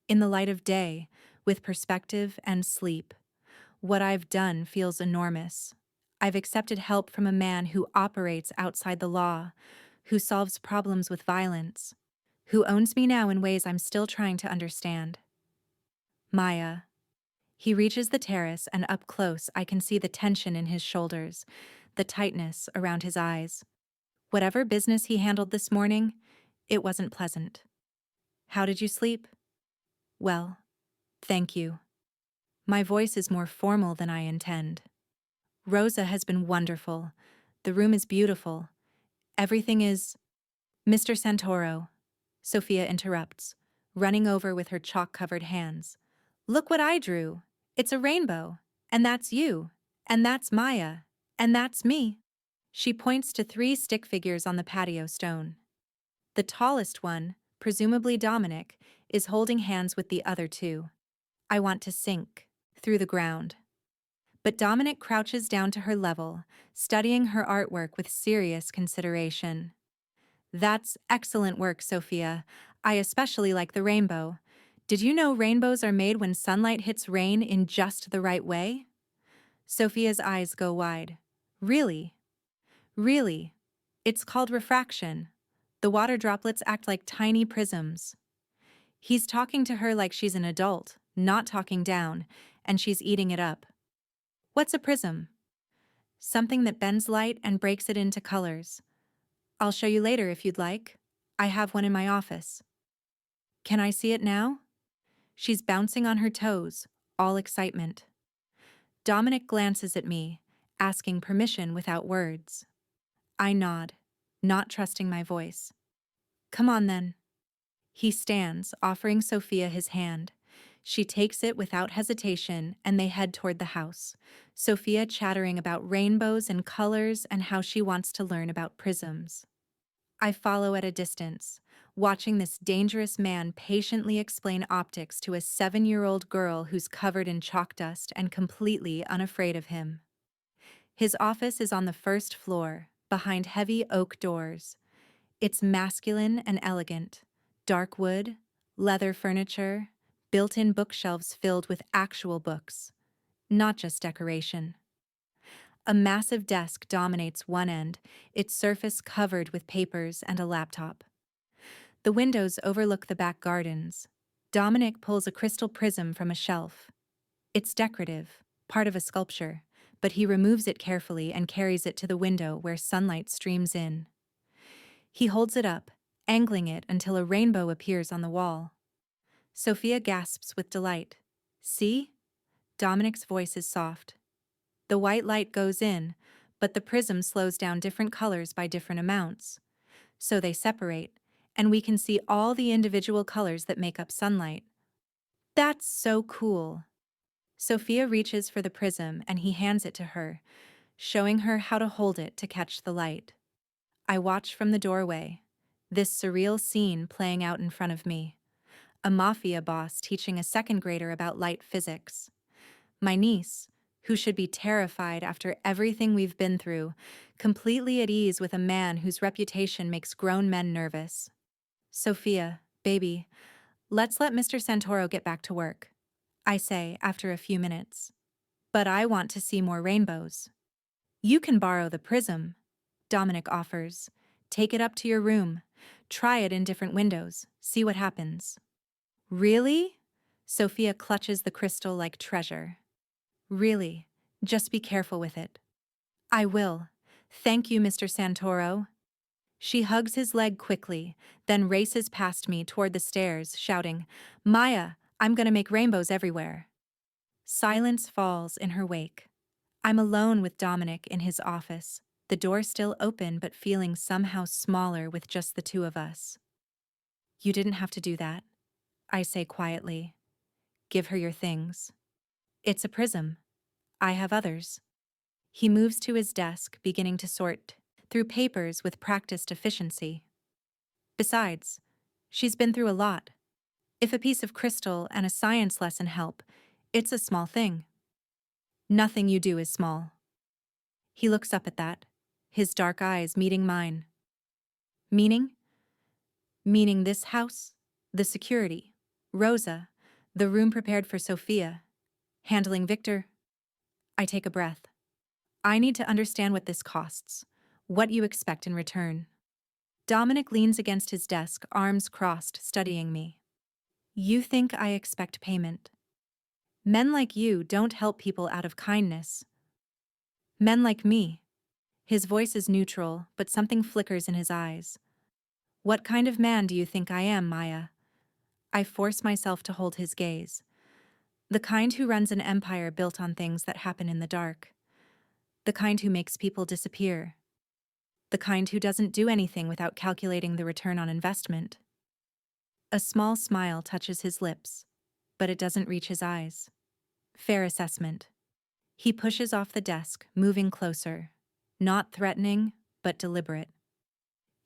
[SPEAKER 1] In the light of day, with perspective and sleep, what I've done feels enormous. I've accepted help from a man who operates outside the law, who solves problems with violence, who owns me now in ways I'm still trying to understand. Maya. He reaches the terrace, and up close I can see the tension in his shoulders, the tightness around his eyes. Whatever business he handled this morning, it wasn't pleasant. How did you sleep? Well, thank you. My voice is more formal than I intend. Rosa has been wonderful. The room is beautiful. Everything is... Mr. Santoro, Sofia interrupts, running over with her chalk-covered hands. Look what I drew. It's a rainbow. And that's you. And that's Maya. And that's me. She points to 3 stick figures on the patio stone. The tallest one, presumably Dominic, is holding hands with the other 2. I want to sink through the ground. But Dominic crouches down to her level, studying her artwork with serious consideration. That's excellent work, Sofia. I especially like the rainbow. Did you know rainbows are made when sunlight hits rain in just the right way? Sofia's eyes go wide. Really? Really? It's called refraction. The water droplets act like tiny prisms. He's talking to her like she's an adult, not talking down, and she's eating it up. What's a prism? Something that bends light and breaks it into colors. I'll show you later if you'd like. I have one in my office. Can I see it now? She's bouncing on her toes, all excitement. Dominic glances at me, asking permission without words. I nod, not trusting my voice. Come on then. He stands, offering Sofia his hand. She takes it without hesitation, and they head toward the house, Sofia chattering about rainbows and colors and how she wants to learn about prisms. I follow at a distance, watching this dangerous man patiently explain optics to a 7-year-old girl who's covered in chalk dust and completely unafraid of him. His office is on the first floor, behind heavy oak doors. It's masculine and elegant. Dark wood, leather furniture, built-in bookshelves filled with actual books, not just decoration. A massive desk dominates one end, its surface covered with papers and a laptop. The windows overlook the back gardens. Dominic pulls a crystal prism from a shelf. It's decorative, part of a sculpture, but he removes it carefully and carries it to the window where sunlight streams in. He holds it up, angling it until a rainbow appears on the wall. Sofia gasps with delight. See? Dominic's voice is soft. The white light goes in, but the prism slows down different colors by different amounts. So they separate, and we can see all the individual colors that make up sunlight. That's so cool. Sofia reaches for the prism and he hands it to her, showing her how to hold it to catch the light. I watch from the doorway, this surreal scene playing out in front of me. A Mafia boss teaching a second grader about light physics. My niece, who should be terrified after everything we've been through, completely at ease with a man whose reputation makes grown men nervous. Sofia, baby, let's let Mr. Santoro get back to work, I say after a few minutes. But I want to see more rainbows. You can borrow the prism, Dominic offers. Take it up to your room. Try it in different windows. See what happens. Really? Sofia clutches the crystal like treasure. Really, just be careful with it. I will. Thank you, Mr. Santoro. She hugs his leg quickly, then races past me toward the stairs, shouting, Maya, I'm gonna make rainbows everywhere. Silence falls in her wake. I'm alone with Dominic in his office, the door still open but feeling somehow smaller with just the two of us. You didn't have to do that, I say quietly. Give her your things. It's a prism. I have others. He moves to his desk, beginning to sort through papers with practiced efficiency. Besides, she's been through a lot. If a piece of crystal and a science lesson help, it's a small thing. Nothing you do is small. He looks up at that, his dark eyes meeting mine. Meaning? Meaning this house, the security, Rosa, the room prepared for Sofia, handling Victor. I take a breath. I need to understand what this costs, what you expect in return. Dominic leans against his desk, arms crossed, studying me. You think I expect payment? Men like you don't help people out of kindness. Men like me. His voice is neutral, but something flickers in his eyes. What kind of man do you think I am, Maya? I force myself to hold his gaze. The kind who runs an empire built on things that happen in the dark. The kind who makes people disappear. The kind who doesn't do anything without calculating the return on investment. A small smile touches his lips, but it doesn't reach his eyes. Fair assessment. He pushes off the desk, moving closer. Not threatening, but deliberate.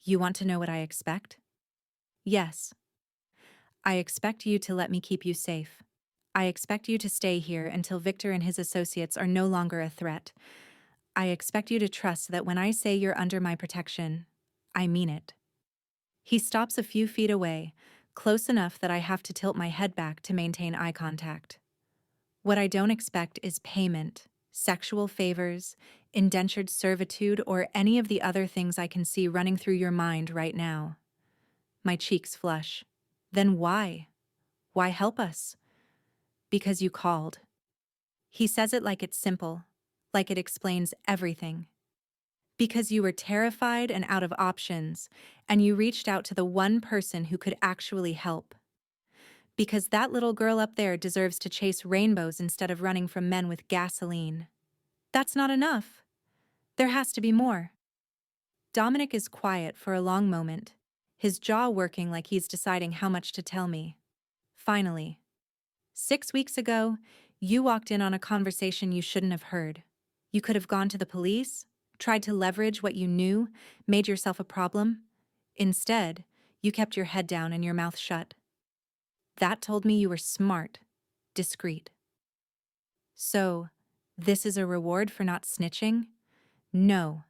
[SPEAKER 1] You want to know what I expect? Yes. I expect you to let me keep you safe. I expect you to stay here until Victor and his associates are no longer a threat. I expect you to trust that when I say you're under my protection, I mean it. He stops a few feet away, close enough that I have to tilt my head back to maintain eye contact. What I don't expect is payment, Sexual favors, indentured servitude, or any of the other things I can see running through your mind right now. My cheeks flush. Then why? Why help us? Because you called. He says it like it's simple, like it explains everything. Because you were terrified and out of options, and you reached out to the one person who could actually help. Because that little girl up there deserves to chase rainbows instead of running from men with gasoline. That's not enough. There has to be more. Dominic is quiet for a long moment, his jaw working like he's deciding how much to tell me. Finally, 6 weeks ago, you walked in on a conversation you shouldn't have heard. You could have gone to the police, tried to leverage what you knew, made yourself a problem. Instead, you kept your head down and your mouth shut. That told me you were smart, discreet. So, this is a reward for not snitching? No.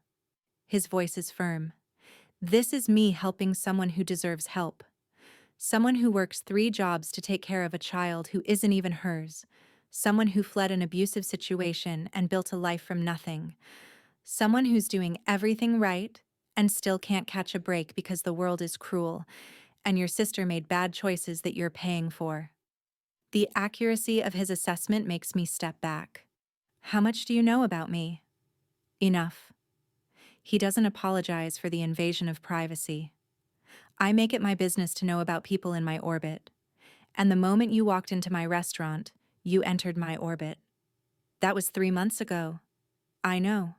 [SPEAKER 1] His voice is firm. This is me helping someone who deserves help. Someone who works 3 jobs to take care of a child who isn't even hers. Someone who fled an abusive situation and built a life from nothing. Someone who's doing everything right and still can't catch a break because the world is cruel, and your sister made bad choices that you're paying for. The accuracy of his assessment makes me step back. How much do you know about me? Enough. He doesn't apologize for the invasion of privacy. I make it my business to know about people in my orbit. And the moment you walked into my restaurant, you entered my orbit. That was 3 months ago. I know.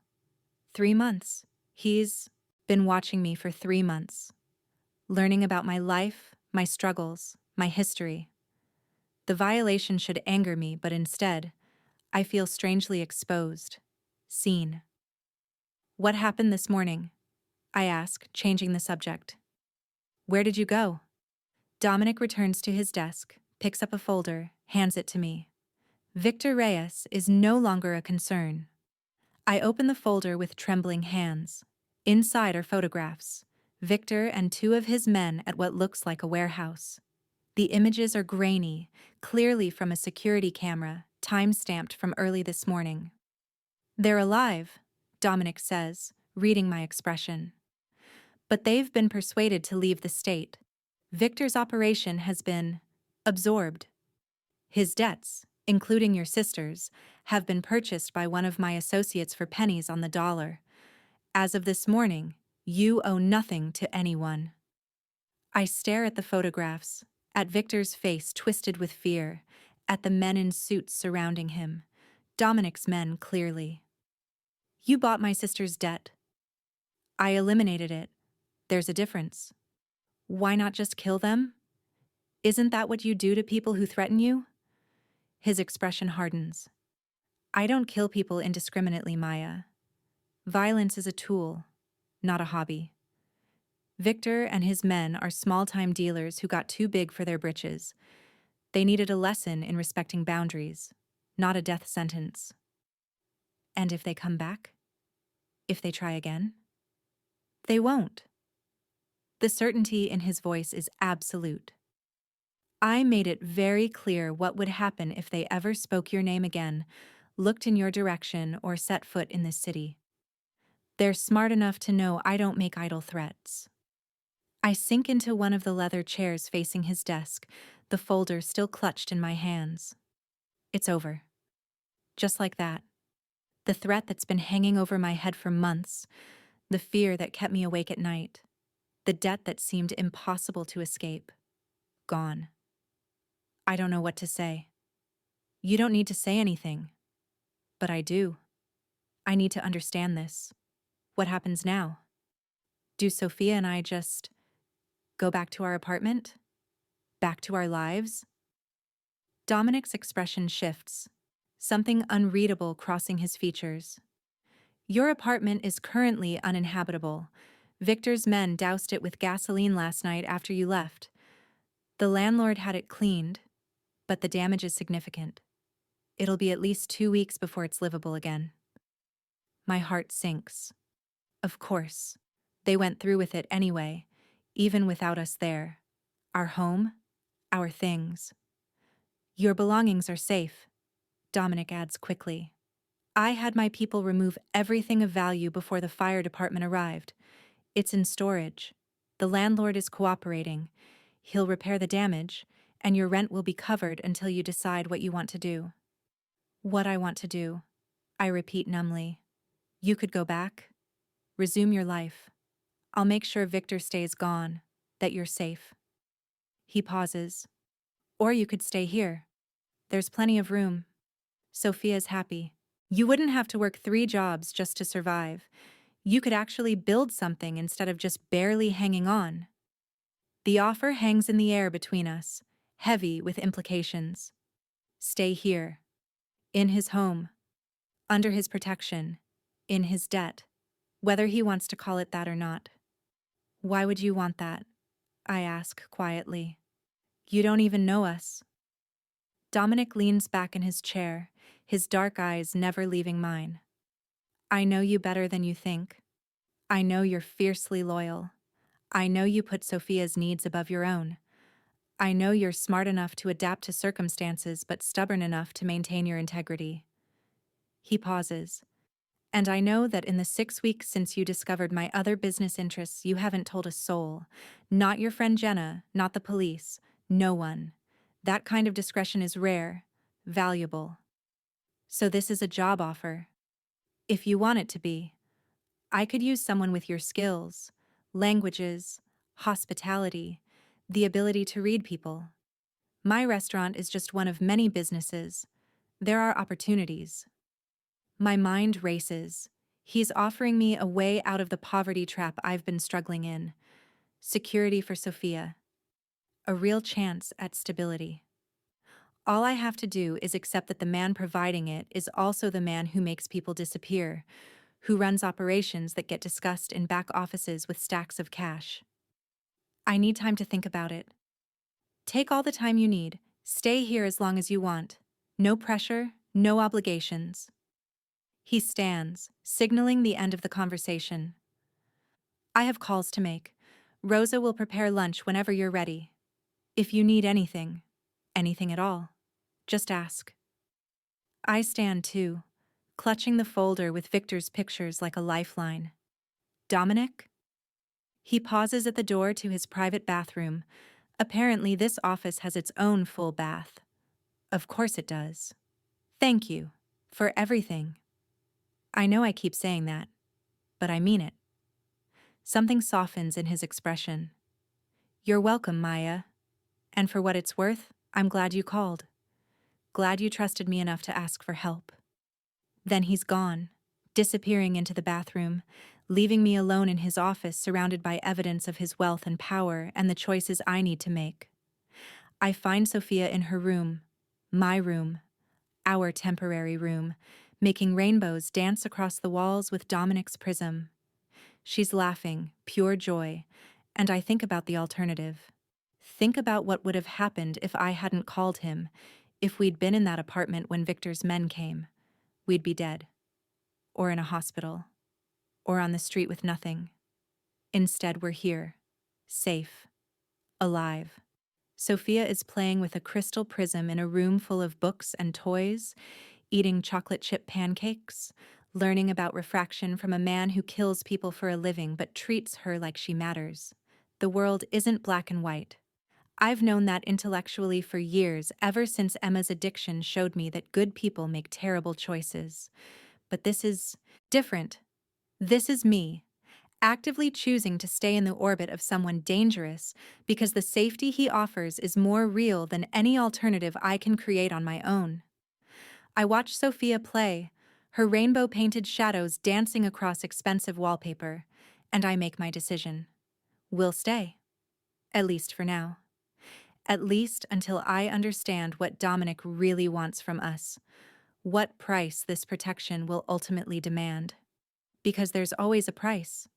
[SPEAKER 1] 3 months. He's been watching me for 3 months. Learning about my life, my struggles, my history. The violation should anger me, but instead, I feel strangely exposed. Seen. What happened this morning? I ask, changing the subject. Where did you go? Dominic returns to his desk, picks up a folder, hands it to me. Victor Reyes is no longer a concern. I open the folder with trembling hands. Inside are photographs. Victor and 2 of his men at what looks like a warehouse. The images are grainy, clearly from a security camera, time-stamped from early this morning. They're alive, Dominic says, reading my expression. But they've been persuaded to leave the state. Victor's operation has been absorbed. His debts, including your sister's, have been purchased by one of my associates for pennies on the dollar. As of this morning, you owe nothing to anyone. I stare at the photographs, at Victor's face twisted with fear, at the men in suits surrounding him. Dominic's men, clearly. You bought my sister's debt. I eliminated it. There's a difference. Why not just kill them? Isn't that what you do to people who threaten you? His expression hardens. I don't kill people indiscriminately, Maya. Violence is a tool, not a hobby. Victor and his men are small-time dealers who got too big for their britches. They needed a lesson in respecting boundaries, not a death sentence. And if they come back? If they try again? They won't. The certainty in his voice is absolute. I made it very clear what would happen if they ever spoke your name again, looked in your direction, or set foot in this city. They're smart enough to know I don't make idle threats. I sink into one of the leather chairs facing his desk, the folder still clutched in my hands. It's over. Just like that. The threat that's been hanging over my head for months, the fear that kept me awake at night, the debt that seemed impossible to escape. Gone. I don't know what to say. You don't need to say anything. But I do. I need to understand this. What happens now? Do Sofia and I just go back to our apartment? Back to our lives? Dominic's expression shifts, something unreadable crossing his features. Your apartment is currently uninhabitable. Victor's men doused it with gasoline last night after you left. The landlord had it cleaned, but the damage is significant. It'll be at least 2 weeks before it's livable again. My heart sinks. Of course. They went through with it anyway, even without us there. Our home, our things. Your belongings are safe, Dominic adds quickly. I had my people remove everything of value before the fire department arrived. It's in storage. The landlord is cooperating. He'll repair the damage, and your rent will be covered until you decide what you want to do. What I want to do, I repeat numbly. You could go back, resume your life. I'll make sure Victor stays gone, that you're safe. He pauses. Or you could stay here. There's plenty of room. Sofia's happy. You wouldn't have to work 3 jobs just to survive. You could actually build something instead of just barely hanging on. The offer hangs in the air between us, heavy with implications. Stay here. In his home. Under his protection. In his debt. Whether he wants to call it that or not. Why would you want that? I ask quietly. You don't even know us. Dominic leans back in his chair, his dark eyes never leaving mine. I know you better than you think. I know you're fiercely loyal. I know you put Sofia's needs above your own. I know you're smart enough to adapt to circumstances but stubborn enough to maintain your integrity. He pauses. And I know that in the 6 weeks since you discovered my other business interests, you haven't told a soul. Not your friend Jenna, not the police, no one. That kind of discretion is rare, valuable. So this is a job offer. If you want it to be. I could use someone with your skills, languages, hospitality, the ability to read people. My restaurant is just one of many businesses. There are opportunities. My mind races. He's offering me a way out of the poverty trap I've been struggling in. Security for Sofia. A real chance at stability. All I have to do is accept that the man providing it is also the man who makes people disappear, who runs operations that get discussed in back offices with stacks of cash. I need time to think about it. Take all the time you need. Stay here as long as you want. No pressure, no obligations. He stands, signaling the end of the conversation. I have calls to make. Rosa will prepare lunch whenever you're ready. If you need anything, anything at all, just ask. I stand too, clutching the folder with Victor's pictures like a lifeline. Dominic? He pauses at the door to his private bathroom. Apparently, this office has its own full bath. Of course it does. Thank you. For everything. I know I keep saying that, but I mean it. Something softens in his expression. You're welcome, Maya. And for what it's worth, I'm glad you called. Glad you trusted me enough to ask for help. Then he's gone, disappearing into the bathroom, leaving me alone in his office surrounded by evidence of his wealth and power and the choices I need to make. I find Sofia in her room, my room, our temporary room, making rainbows dance across the walls with Dominic's prism. She's laughing, pure joy, and I think about the alternative. Think about what would have happened if I hadn't called him, if we'd been in that apartment when Victor's men came. We'd be dead. Or in a hospital. Or on the street with nothing. Instead, we're here. Safe. Alive. Sofia is playing with a crystal prism in a room full of books and toys, eating chocolate chip pancakes, learning about refraction from a man who kills people for a living but treats her like she matters. The world isn't black and white. I've known that intellectually for years, ever since Emma's addiction showed me that good people make terrible choices. But this is different. This is me, actively choosing to stay in the orbit of someone dangerous because the safety he offers is more real than any alternative I can create on my own. I watch Sofia play, her rainbow-painted shadows dancing across expensive wallpaper, and I make my decision. We'll stay. At least for now. At least until I understand what Dominic really wants from us, what price this protection will ultimately demand. Because there's always a price.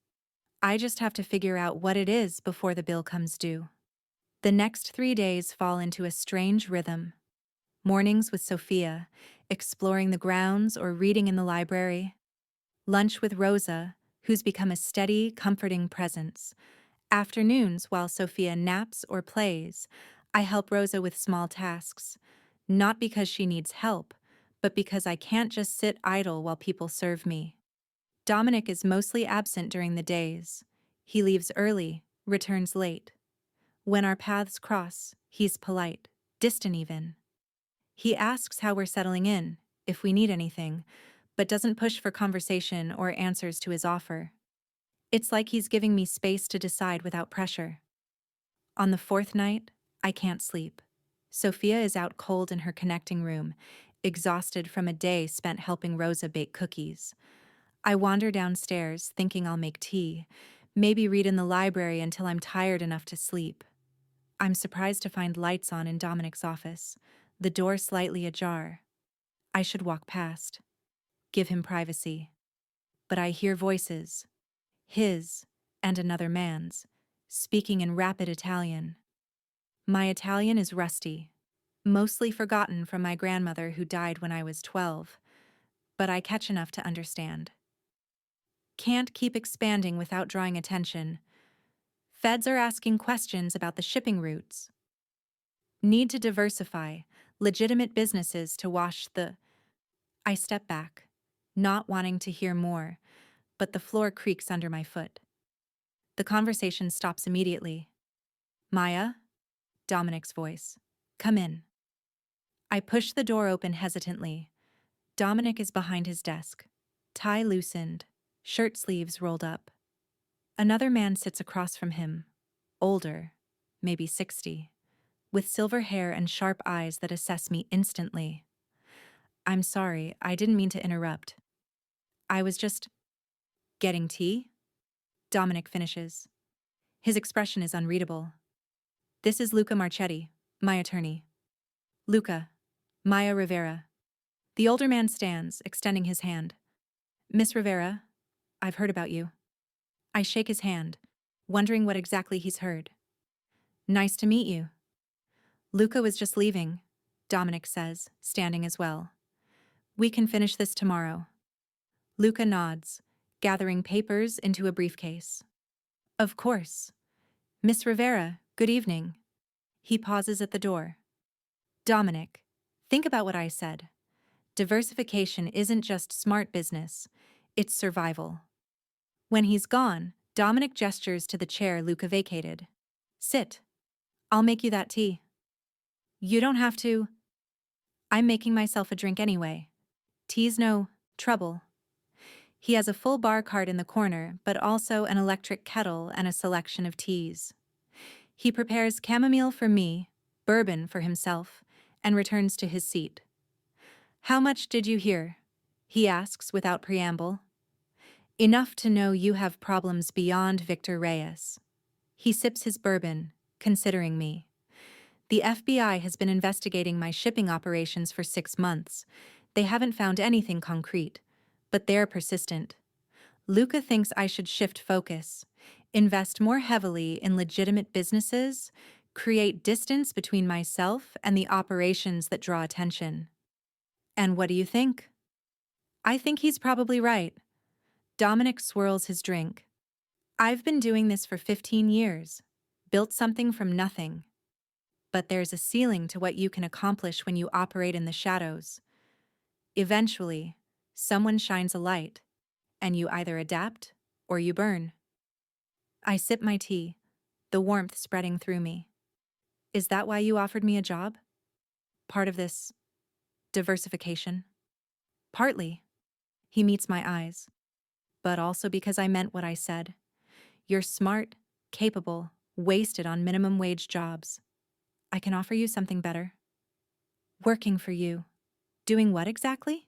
[SPEAKER 1] I just have to figure out what it is before the bill comes due. The next 3 days fall into a strange rhythm. Mornings with Sofia, exploring the grounds or reading in the library. Lunch with Rosa, who's become a steady, comforting presence. Afternoons while Sofia naps or plays, I help Rosa with small tasks, not because she needs help, but because I can't just sit idle while people serve me. Dominic is mostly absent during the days. He leaves early, returns late. When our paths cross, he's polite, distant even. He asks how we're settling in, if we need anything, but doesn't push for conversation or answers to his offer. It's like he's giving me space to decide without pressure. On the fourth night, I can't sleep. Sofia is out cold in her connecting room, exhausted from a day spent helping Rosa bake cookies. I wander downstairs, thinking I'll make tea, maybe read in the library until I'm tired enough to sleep. I'm surprised to find lights on in Dominic's office, the door slightly ajar. I should walk past, give him privacy. But I hear voices, his and another man's, speaking in rapid Italian. My Italian is rusty, mostly forgotten from my grandmother who died when I was 12, but I catch enough to understand. Can't keep expanding without drawing attention. Feds are asking questions about the shipping routes. Need to diversify, legitimate businesses to wash the... I step back, not wanting to hear more, but the floor creaks under my foot. The conversation stops immediately. Maya? Dominic's voice. Come in. I push the door open hesitantly. Dominic is behind his desk, tie loosened, shirt sleeves rolled up. Another man sits across from him, older, maybe 60, with silver hair and sharp eyes that assess me instantly. I'm sorry, I didn't mean to interrupt. I was just getting tea? Dominic finishes. His expression is unreadable. This is Luca Marchetti, my attorney. Luca. Maya Rivera. The older man stands, extending his hand. Miss Rivera, I've heard about you. I shake his hand, wondering what exactly he's heard. Nice to meet you. Luca was just leaving, Dominic says, standing as well. We can finish this tomorrow. Luca nods, gathering papers into a briefcase. Of course. Miss Rivera, good evening. He pauses at the door. Dominic, think about what I said. Diversification isn't just smart business, it's survival. When he's gone, Dominic gestures to the chair Luca vacated. Sit. I'll make you that tea. You don't have to. I'm making myself a drink anyway. Tea's no trouble. He has a full bar cart in the corner, but also an electric kettle and a selection of teas. He prepares chamomile for me, bourbon for himself, and returns to his seat. How much did you hear? He asks without preamble. Enough to know you have problems beyond Victor Reyes. He sips his bourbon, considering me. The FBI has been investigating my shipping operations for 6 months. They haven't found anything concrete, but they're persistent. Luca thinks I should shift focus, invest more heavily in legitimate businesses, create distance between myself and the operations that draw attention. And what do you think? I think he's probably right. Dominic swirls his drink. I've been doing this for 15 years, built something from nothing. But there's a ceiling to what you can accomplish when you operate in the shadows. Eventually, someone shines a light, and you either adapt or you burn. I sip my tea, the warmth spreading through me. Is that why you offered me a job? Part of this diversification? Partly. He meets my eyes. But also because I meant what I said. You're smart, capable, wasted on minimum wage jobs. I can offer you something better. Working for you. Doing what exactly?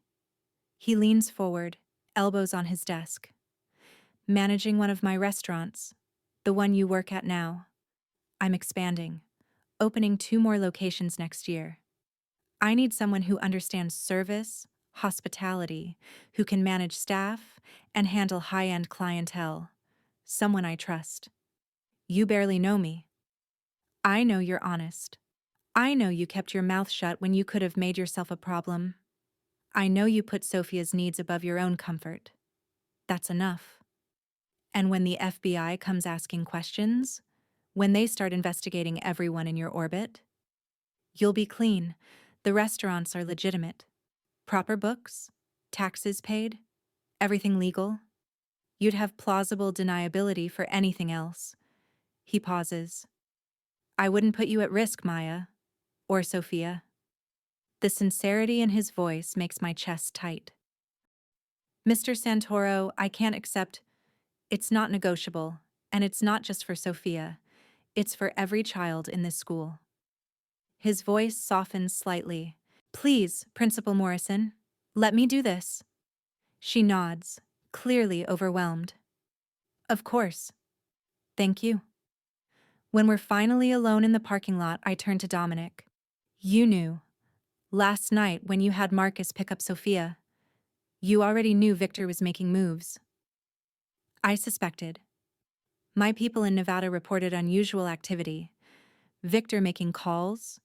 [SPEAKER 1] He leans forward, elbows on his desk. Managing one of my restaurants, the one you work at now. I'm expanding, opening 2 more locations next year. I need someone who understands service, hospitality, who can manage staff, and handle high-end clientele. Someone I trust. You barely know me. I know you're honest. I know you kept your mouth shut when you could have made yourself a problem. I know you put Sofia's needs above your own comfort. That's enough. And when the FBI comes asking questions, when they start investigating everyone in your orbit, you'll be clean. The restaurants are legitimate. Proper books? Taxes paid? Everything legal? You'd have plausible deniability for anything else. He pauses. I wouldn't put you at risk, Maya. Or Sofia. The sincerity in his voice makes my chest tight. Mr. Santoro, I can't accept. It's not negotiable, and it's not just for Sofia. It's for every child in this school. His voice softens slightly. Please, Principal Morrison, let me do this. She nods, clearly overwhelmed. Of course. Thank you. When we're finally alone in the parking lot, I turn to Dominic. You knew. Last night, when you had Marcus pick up Sofia, you already knew Victor was making moves. I suspected. My people in Nevada reported unusual activity. Victor making calls,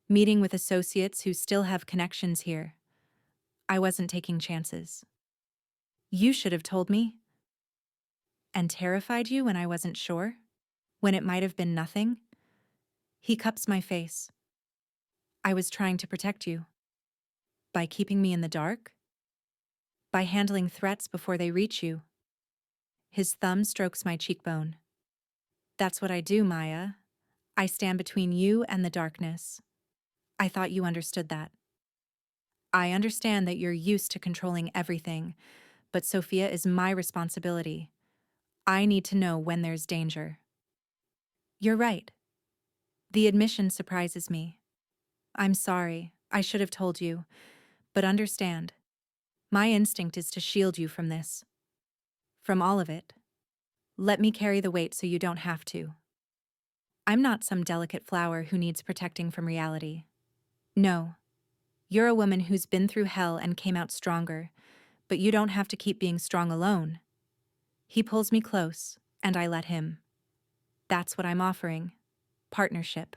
[SPEAKER 1] meeting with associates who still have connections here. I wasn't taking chances. You should have told me. And terrified you when I wasn't sure? When it might have been nothing? He cups my face. I was trying to protect you. By keeping me in the dark? By handling threats before they reach you. His thumb strokes my cheekbone. That's what I do, Maya. I stand between you and the darkness. I thought you understood that. I understand that you're used to controlling everything, but Sofia is my responsibility. I need to know when there's danger. You're right. The admission surprises me. I'm sorry, I should have told you, but understand. My instinct is to shield you from this. From all of it. Let me carry the weight so you don't have to. I'm not some delicate flower who needs protecting from reality. No. You're a woman who's been through hell and came out stronger, but you don't have to keep being strong alone. He pulls me close, and I let him. That's what I'm offering. Partnership.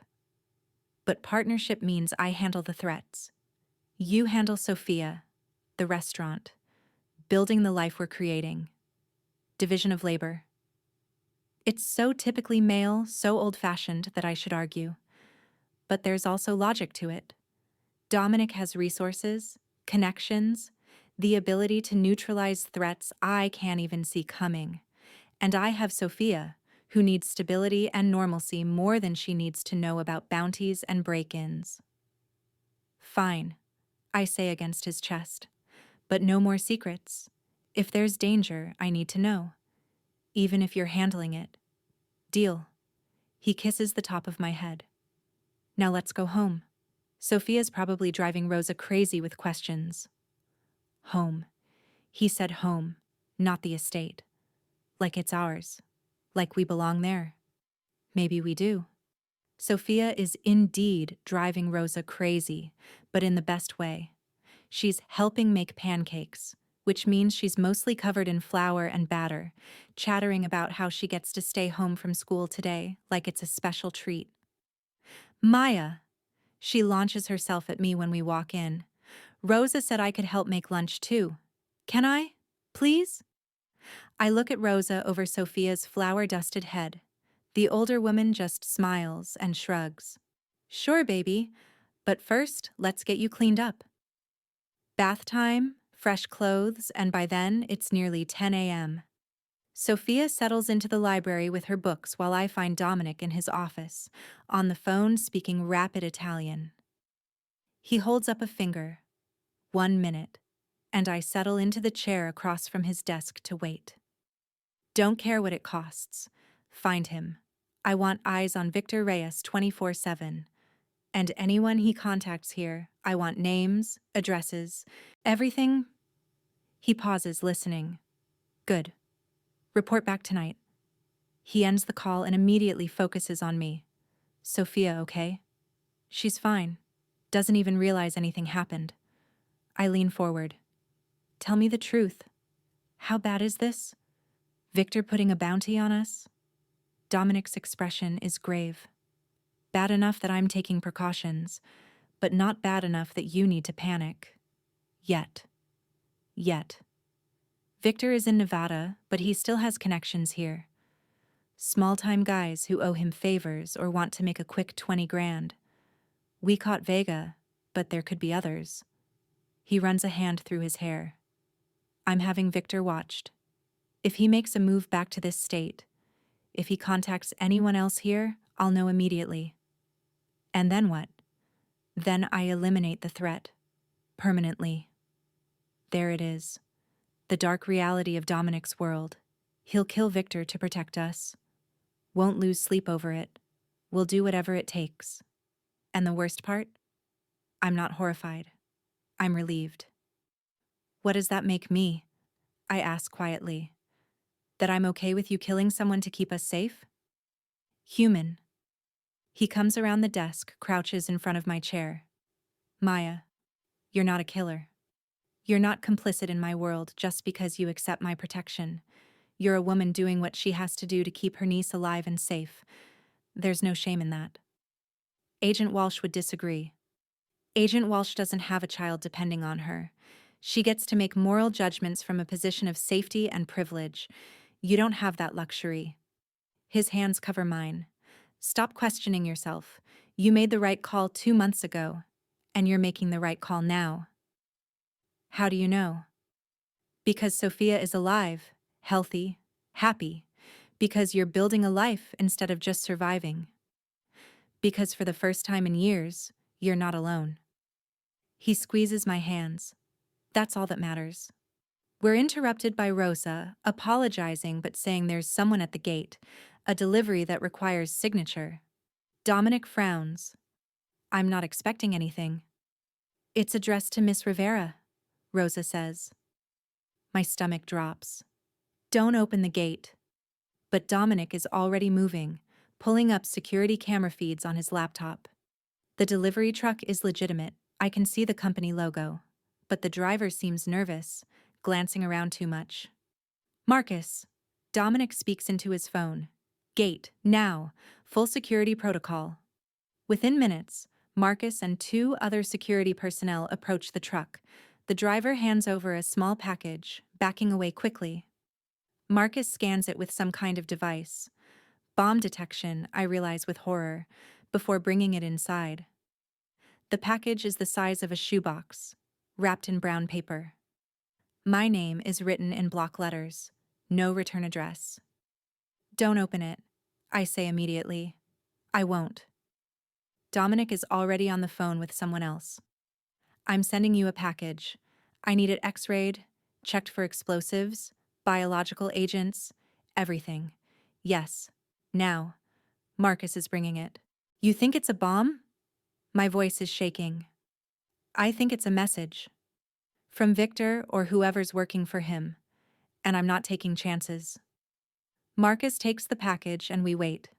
[SPEAKER 1] But partnership means I handle the threats. You handle Sofia, the restaurant, building the life we're creating. Division of labor. It's so typically male, so old-fashioned that I should argue. But there's also logic to it. Dominic has resources, connections, the ability to neutralize threats I can't even see coming. And I have Sofia, who needs stability and normalcy more than she needs to know about bounties and break-ins. Fine, I say against his chest. But no more secrets. If there's danger, I need to know. Even if you're handling it. Deal. He kisses the top of my head. Now let's go home. Sofia's probably driving Rosa crazy with questions. Home. He said home, not the estate. Like it's ours. Like we belong there. Maybe we do. Sofia is indeed driving Rosa crazy, but in the best way. She's helping make pancakes, which means she's mostly covered in flour and batter, chattering about how she gets to stay home from school today like it's a special treat. Maya! She launches herself at me when we walk in. Rosa said I could help make lunch too. Can I? Please? I look at Rosa over Sofia's flour-dusted head. The older woman just smiles and shrugs. Sure, baby, but first, let's get you cleaned up. Bath time, fresh clothes, and by then, it's nearly 10 a.m. Sofia settles into the library with her books while I find Dominic in his office, on the phone speaking rapid Italian. He holds up a finger. 1 minute, and I settle into the chair across from his desk to wait. Don't care what it costs. Find him. I want eyes on Victor Reyes 24/7. And anyone he contacts here, I want names, addresses, everything. He pauses, listening. Good. Report back tonight. He ends the call and immediately focuses on me. Sofia, okay? She's fine. Doesn't even realize anything happened. I lean forward. Tell me the truth. How bad is this? Victor putting a bounty on us? Dominic's expression is grave. Bad enough that I'm taking precautions, but not bad enough that you need to panic. Yet. Victor is in Nevada, but he still has connections here. Small-time guys who owe him favors or want to make a quick 20 grand. We caught Vega, but there could be others. He runs a hand through his hair. I'm having Victor watched. If he makes a move back to this state, if he contacts anyone else here, I'll know immediately. And then what? Then I eliminate the threat. Permanently. There it is. The dark reality of Dominic's world. He'll kill Victor to protect us. Won't lose sleep over it. We'll do whatever it takes. And the worst part? I'm not horrified. I'm relieved. What does that make me? I ask quietly. That I'm okay with you killing someone to keep us safe? Human. He comes around the desk, crouches in front of my chair. Maya, you're not a killer. You're not complicit in my world just because you accept my protection. You're a woman doing what she has to do to keep her niece alive and safe. There's no shame in that. Agent Walsh would disagree. Agent Walsh doesn't have a child depending on her. She gets to make moral judgments from a position of safety and privilege. You don't have that luxury. His hands cover mine. Stop questioning yourself. You made the right call 2 months ago, and you're making the right call now. How do you know? Because Sofia is alive, healthy, happy. Because you're building a life instead of just surviving. Because for the first time in years, you're not alone. He squeezes my hands. That's all that matters. We're interrupted by Rosa, apologizing but saying there's someone at the gate, a delivery that requires signature. Dominic frowns. I'm not expecting anything. It's addressed to Miss Rivera, Rosa says. My stomach drops. Don't open the gate. But Dominic is already moving, pulling up security camera feeds on his laptop. The delivery truck is legitimate. I can see the company logo. But the driver seems nervous, glancing around too much. Marcus. Dominic speaks into his phone. Gate, now. Full security protocol. Within minutes, Marcus and 2 other security personnel approach the truck. The driver hands over a small package, backing away quickly. Marcus scans it with some kind of device. Bomb detection, I realize with horror, before bringing it inside. The package is the size of a shoebox, wrapped in brown paper. My name is written in block letters. No return address. Don't open it, I say immediately. I won't. Dominic is already on the phone with someone else. I'm sending you a package. I need it x-rayed, checked for explosives, biological agents, everything. Yes. Now. Marcus is bringing it. You think it's a bomb? My voice is shaking. I think it's a message. From Victor or whoever's working for him. And I'm not taking chances. Marcus takes the package and we wait.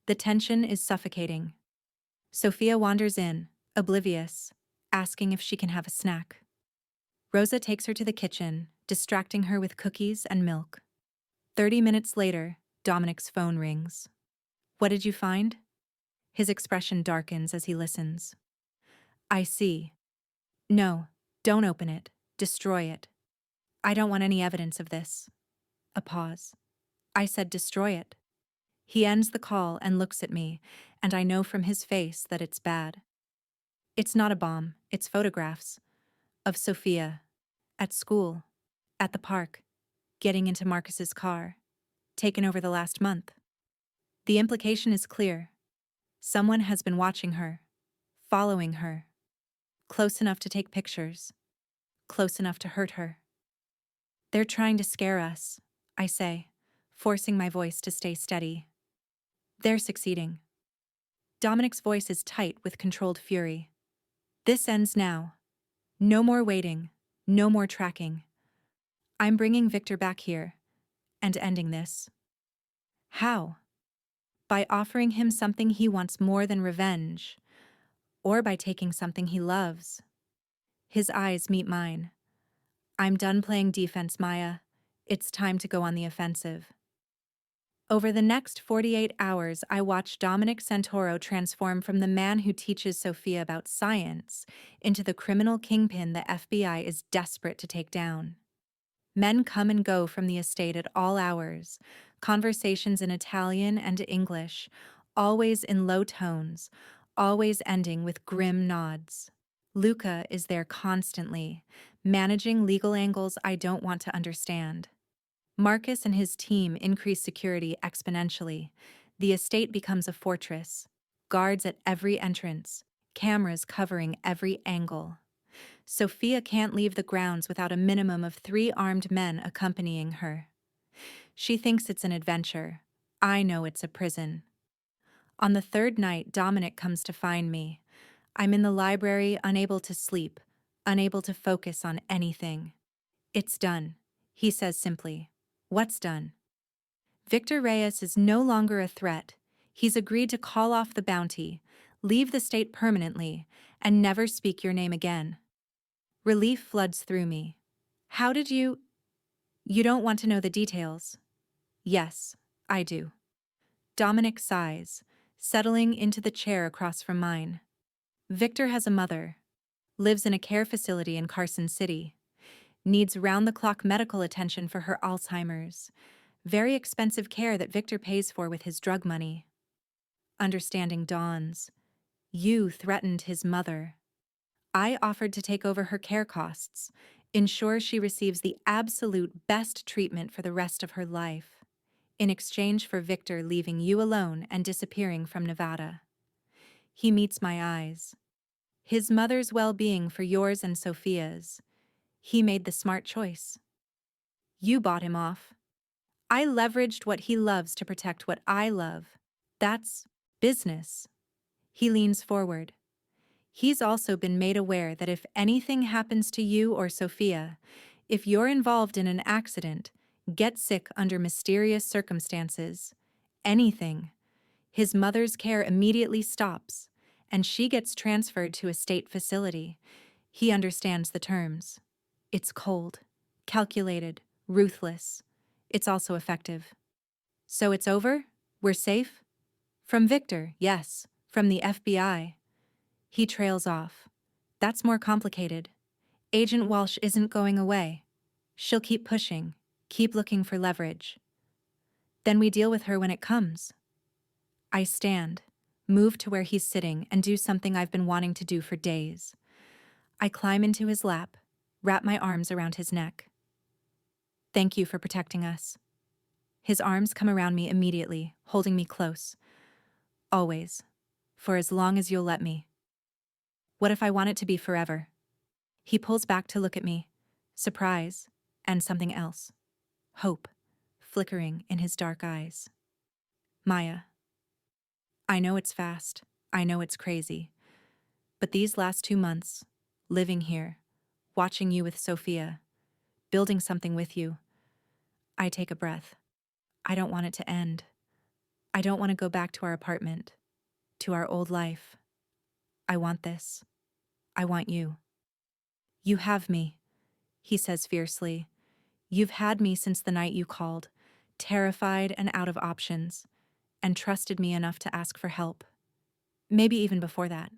[SPEAKER 1] The tension is suffocating. Sofia wanders in, oblivious, asking if she can have a snack. Rosa takes her to the kitchen, distracting her with cookies and milk. 30 minutes later, Dominic's phone rings. What did you find? His expression darkens as he listens. I see. No, don't open it. Destroy it. I don't want any evidence of this. A pause. I said destroy it. He ends the call and looks at me, and I know from his face that it's bad. It's not a bomb, it's photographs. Of Sofia. At school. At the park. Getting into Marcus's car. Taken over the last month. The implication is clear. Someone has been watching her. Following her. Close enough to take pictures. Close enough to hurt her. They're trying to scare us, I say, forcing my voice to stay steady. They're succeeding. Dominic's voice is tight with controlled fury. This ends now. No more waiting. No more tracking. I'm bringing Victor back here. And ending this. How? By offering him something he wants more than revenge. Or by taking something he loves. His eyes meet mine. I'm done playing defense, Maya. It's time to go on the offensive. Over the next 48 hours, I watch Dominic Santoro transform from the man who teaches Sofia about science into the criminal kingpin the FBI is desperate to take down. Men come and go from the estate at all hours, conversations in Italian and English, always in low tones, always ending with grim nods. Luca is there constantly, managing legal angles I don't want to understand. Marcus and his team increase security exponentially. The estate becomes a fortress. Guards at every entrance, cameras covering every angle. Sofia can't leave the grounds without a minimum of 3 armed men accompanying her. She thinks it's an adventure. I know it's a prison. On the third night, Dominic comes to find me. I'm in the library, unable to sleep, unable to focus on anything. It's done, he says simply. What's done? Victor Reyes is no longer a threat. He's agreed to call off the bounty, leave the state permanently, and never speak your name again. Relief floods through me. How did you... You don't want to know the details. Yes, I do. Dominic sighs, settling into the chair across from mine. Victor has a mother, lives in a care facility in Carson City, needs round-the-clock medical attention for her Alzheimer's, very expensive care that Victor pays for with his drug money. Understanding dawns. You threatened his mother. I offered to take over her care costs, ensure she receives the absolute best treatment for the rest of her life, in exchange for Victor leaving you alone and disappearing from Nevada. He meets my eyes. His mother's well-being for yours and Sofia's. He made the smart choice. You bought him off. I leveraged what he loves to protect what I love. That's business. He leans forward. He's also been made aware that if anything happens to you or Sofia, if you're involved in an accident, get sick under mysterious circumstances, anything, his mother's care immediately stops, and she gets transferred to a state facility. He understands the terms. It's cold, calculated, ruthless. It's also effective. So it's over? We're safe? From Victor, yes. From the FBI. He trails off. That's more complicated. Agent Walsh isn't going away. She'll keep pushing, keep looking for leverage. Then we deal with her when it comes. I stand, move to where he's sitting, and do something I've been wanting to do for days. I climb into his lap, wrap my arms around his neck. Thank you for protecting us. His arms come around me immediately, holding me close. Always. For as long as you'll let me. What if I want it to be forever? He pulls back to look at me. Surprise, and something else. Hope, flickering in his dark eyes. Maya. I know it's fast. I know it's crazy. But these last 2 months, living here, watching you with Sofia, building something with you, I take a breath. I don't want it to end. I don't want to go back to our apartment, to our old life. I want this. I want you. You have me, he says fiercely. You've had me since the night you called, terrified and out of options, and trusted me enough to ask for help. Maybe even before that.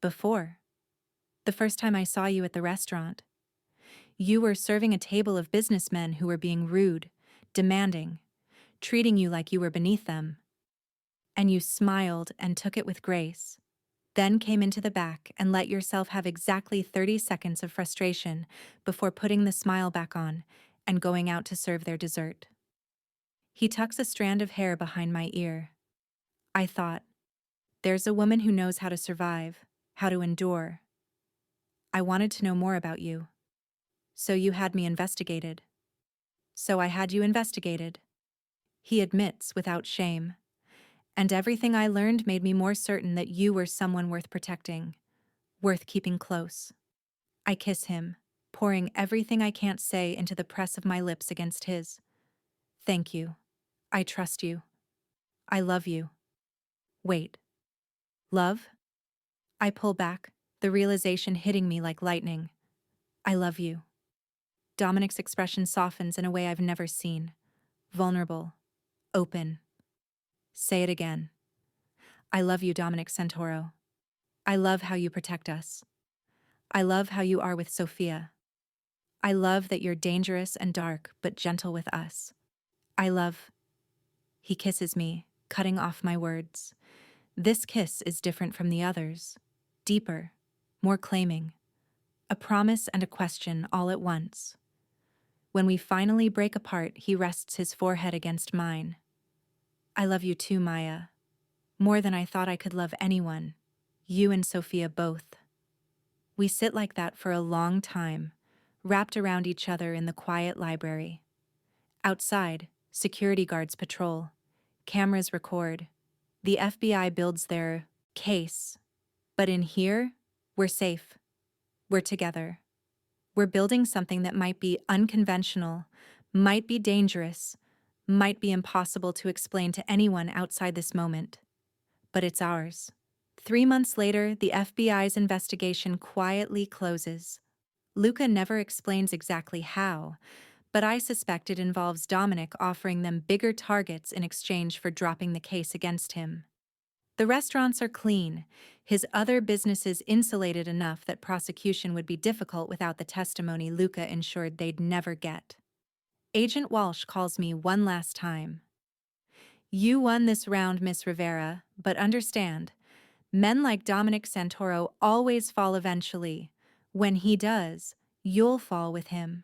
[SPEAKER 1] Before. The first time I saw you at the restaurant. You were serving a table of businessmen who were being rude, demanding, treating you like you were beneath them. And you smiled and took it with grace. Then came into the back and let yourself have exactly 30 seconds of frustration before putting the smile back on and going out to serve their dessert. He tucks a strand of hair behind my ear. I thought, there's a woman who knows how to survive, how to endure. I wanted to know more about you. So you had me investigated. So I had you investigated. He admits without shame. And everything I learned made me more certain that you were someone worth protecting, worth keeping close. I kiss him, pouring everything I can't say into the press of my lips against his. Thank you. I trust you. I love you. Wait. Love? I pull back, the realization hitting me like lightning. I love you. Dominic's expression softens in a way I've never seen. Vulnerable. Open. Say it again. I love you, Dominic Santoro. I love how you protect us. I love how you are with Sofia. I love that you're dangerous and dark, but gentle with us. I love... He kisses me, cutting off my words. This kiss is different from the others. Deeper. more claiming. A promise and a question all at once. When we finally break apart, he rests his forehead against mine. I love you too, Maya. More than I thought I could love anyone. You and Sofia both. We sit like that for a long time, wrapped around each other in the quiet library. Outside, security guards patrol. Cameras record. The FBI builds their case. But in here, we're safe. We're together. We're building something that might be unconventional, might be dangerous, might be impossible to explain to anyone outside this moment. But it's ours. 3 months later, the FBI's investigation quietly closes. Luca never explains exactly how, but I suspect it involves Dominic offering them bigger targets in exchange for dropping the case against him. The restaurants are clean, his other businesses insulated enough that prosecution would be difficult without the testimony Luca ensured they'd never get. Agent Walsh calls me one last time. You won this round, Miss Rivera, but understand, men like Dominic Santoro always fall eventually. When he does, you'll fall with him.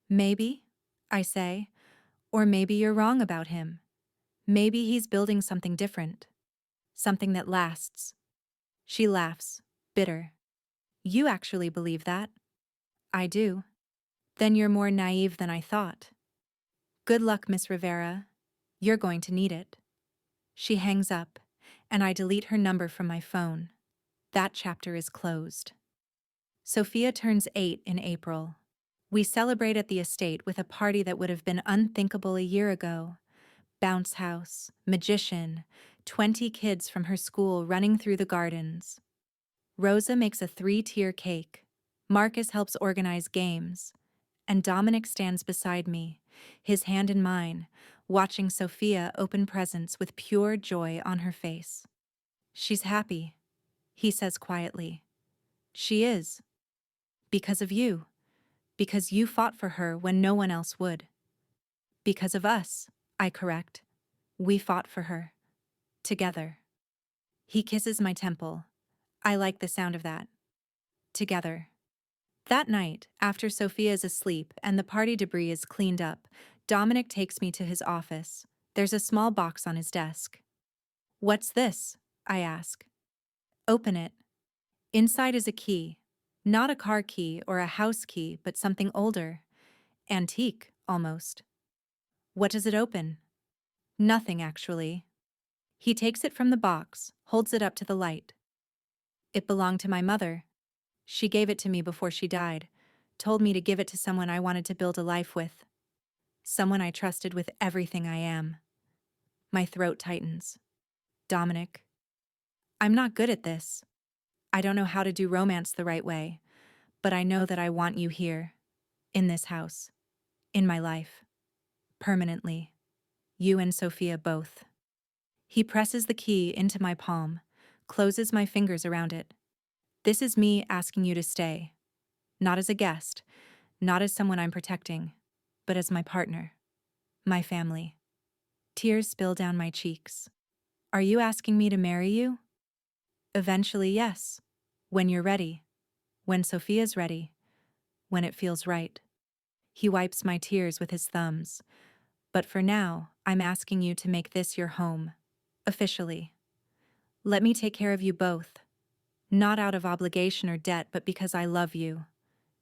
[SPEAKER 1] Maybe, I say, or maybe you're wrong about him. Maybe he's building something different. Something that lasts. She laughs, bitter. You actually believe that? I do. Then you're more naive than I thought. Good luck, Miss Rivera. You're going to need it. She hangs up, and I delete her number from my phone. That chapter is closed. Sofia turns 8 in April. We celebrate at the estate with a party that would have been unthinkable a year ago. Bounce house, magician, 20 kids from her school running through the gardens. Rosa makes a 3-tier cake. Marcus helps organize games. And Dominic stands beside me, his hand in mine, watching Sofia open presents with pure joy on her face. She's happy, he says quietly. She is. Because of you. Because you fought for her when no one else would. Because of us, I correct. We fought for her. Together. He kisses my temple. I like the sound of that. Together. That night, after Sofia is asleep and the party debris is cleaned up, Dominic takes me to his office. There's a small box on his desk. What's this? I ask. Open it. Inside is a key. Not a car key or a house key, but something older. Antique, almost. What does it open? Nothing, actually. He takes it from the box, holds it up to the light. It belonged to my mother. She gave it to me before she died, told me to give it to someone I wanted to build a life with. Someone I trusted with everything I am. My throat tightens. Dominic. I'm not good at this. I don't know how to do romance the right way, but I know that I want you here. In this house. In my life. Permanently. You and Sofia both. He presses the key into my palm, closes my fingers around it. This is me asking you to stay. Not as a guest, not as someone I'm protecting, but as my partner. My family. Tears spill down my cheeks. Are you asking me to marry you? Eventually, yes. When you're ready. When Sofia's ready. When it feels right. He wipes my tears with his thumbs. But for now, I'm asking you to make this your home. Officially. Let me take care of you both. Not out of obligation or debt, but because I love you.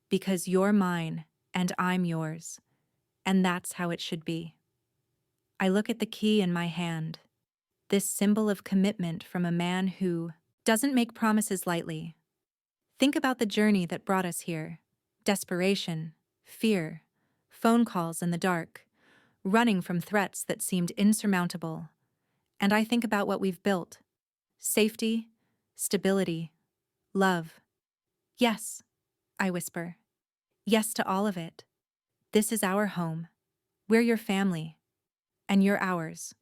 [SPEAKER 1] Because you're mine, and I'm yours. And that's how it should be. I look at the key in my hand. This symbol of commitment from a man who doesn't make promises lightly. Think about the journey that brought us here. Desperation, fear, phone calls in the dark, running from threats that seemed insurmountable. And I think about what we've built. Safety, stability, love. Yes, I whisper. Yes to all of it. This is our home. We're your family. And you're ours.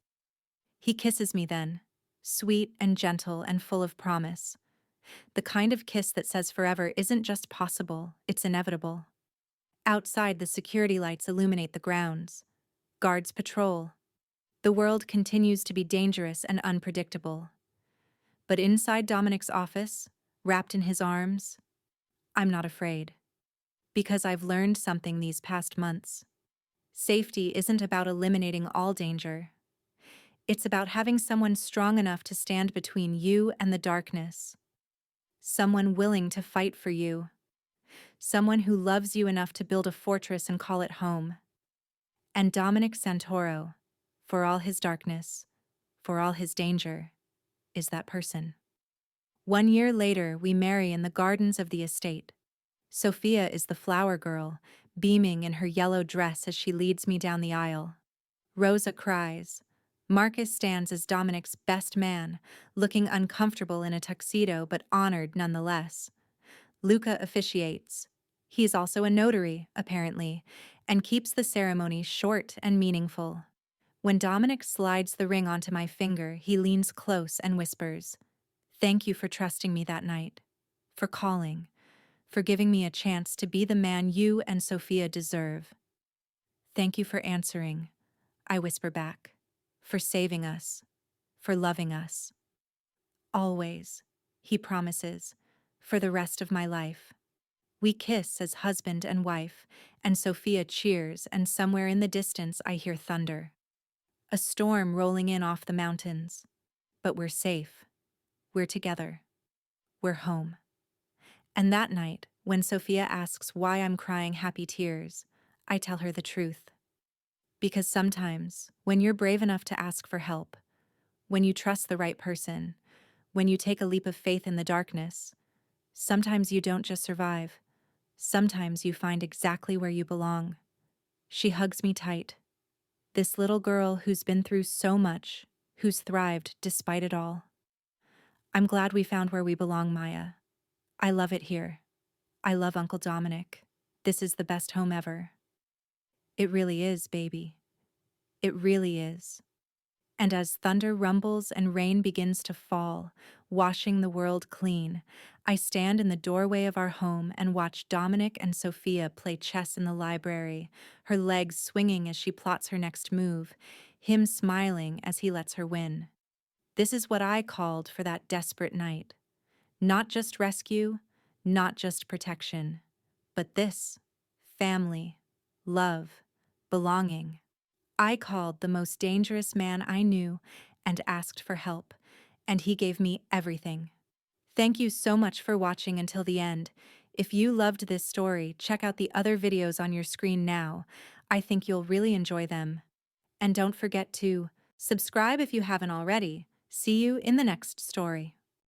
[SPEAKER 1] He kisses me then, sweet and gentle and full of promise. The kind of kiss that says forever isn't just possible, it's inevitable. Outside, the security lights illuminate the grounds. Guards patrol. The world continues to be dangerous and unpredictable. But inside Dominic's office, wrapped in his arms. I'm not afraid. Because I've learned something these past months. Safety isn't about eliminating all danger. It's about having someone strong enough to stand between you and the darkness. Someone willing to fight for you. Someone who loves you enough to build a fortress and call it home. And Dominic Santoro, for all his darkness, for all his danger, is that person. 1 year later, we marry in the gardens of the estate. Sofia is the flower girl, beaming in her yellow dress as she leads me down the aisle. Rosa cries. Marcus stands as Dominic's best man, looking uncomfortable in a tuxedo but honored nonetheless. Luca officiates. He is also a notary, apparently, and keeps the ceremony short and meaningful. When Dominic slides the ring onto my finger, he leans close and whispers, "Thank you for trusting me that night, for calling, for giving me a chance to be the man you and Sofia deserve." "Thank you for answering," I whisper back, "for saving us, for loving us. Always," he promises, "for the rest of my life." We kiss as husband and wife, and Sofia cheers, and somewhere in the distance I hear thunder. A storm rolling in off the mountains. But we're safe. We're together. We're home. And that night, when Sofia asks why I'm crying happy tears, I tell her the truth. Because sometimes, when you're brave enough to ask for help, when you trust the right person, when you take a leap of faith in the darkness, sometimes you don't just survive. Sometimes you find exactly where you belong. She hugs me tight. This little girl who's been through so much, who's thrived despite it all. I'm glad we found where we belong, Maya. I love it here. I love Uncle Dominic. This is the best home ever. It really is, baby. It really is. And as thunder rumbles and rain begins to fall, washing the world clean, I stand in the doorway of our home and watch Dominic and Sofia play chess in the library, her legs swinging as she plots her next move, him smiling as he lets her win. This is what I called for that desperate night. Not just rescue, not just protection, but this: family, love, belonging. I called the most dangerous man I knew and asked for help, and he gave me everything. Thank you so much for watching until the end. If you loved this story, check out the other videos on your screen now. I think you'll really enjoy them. And don't forget to subscribe if you haven't already. See you in the next story.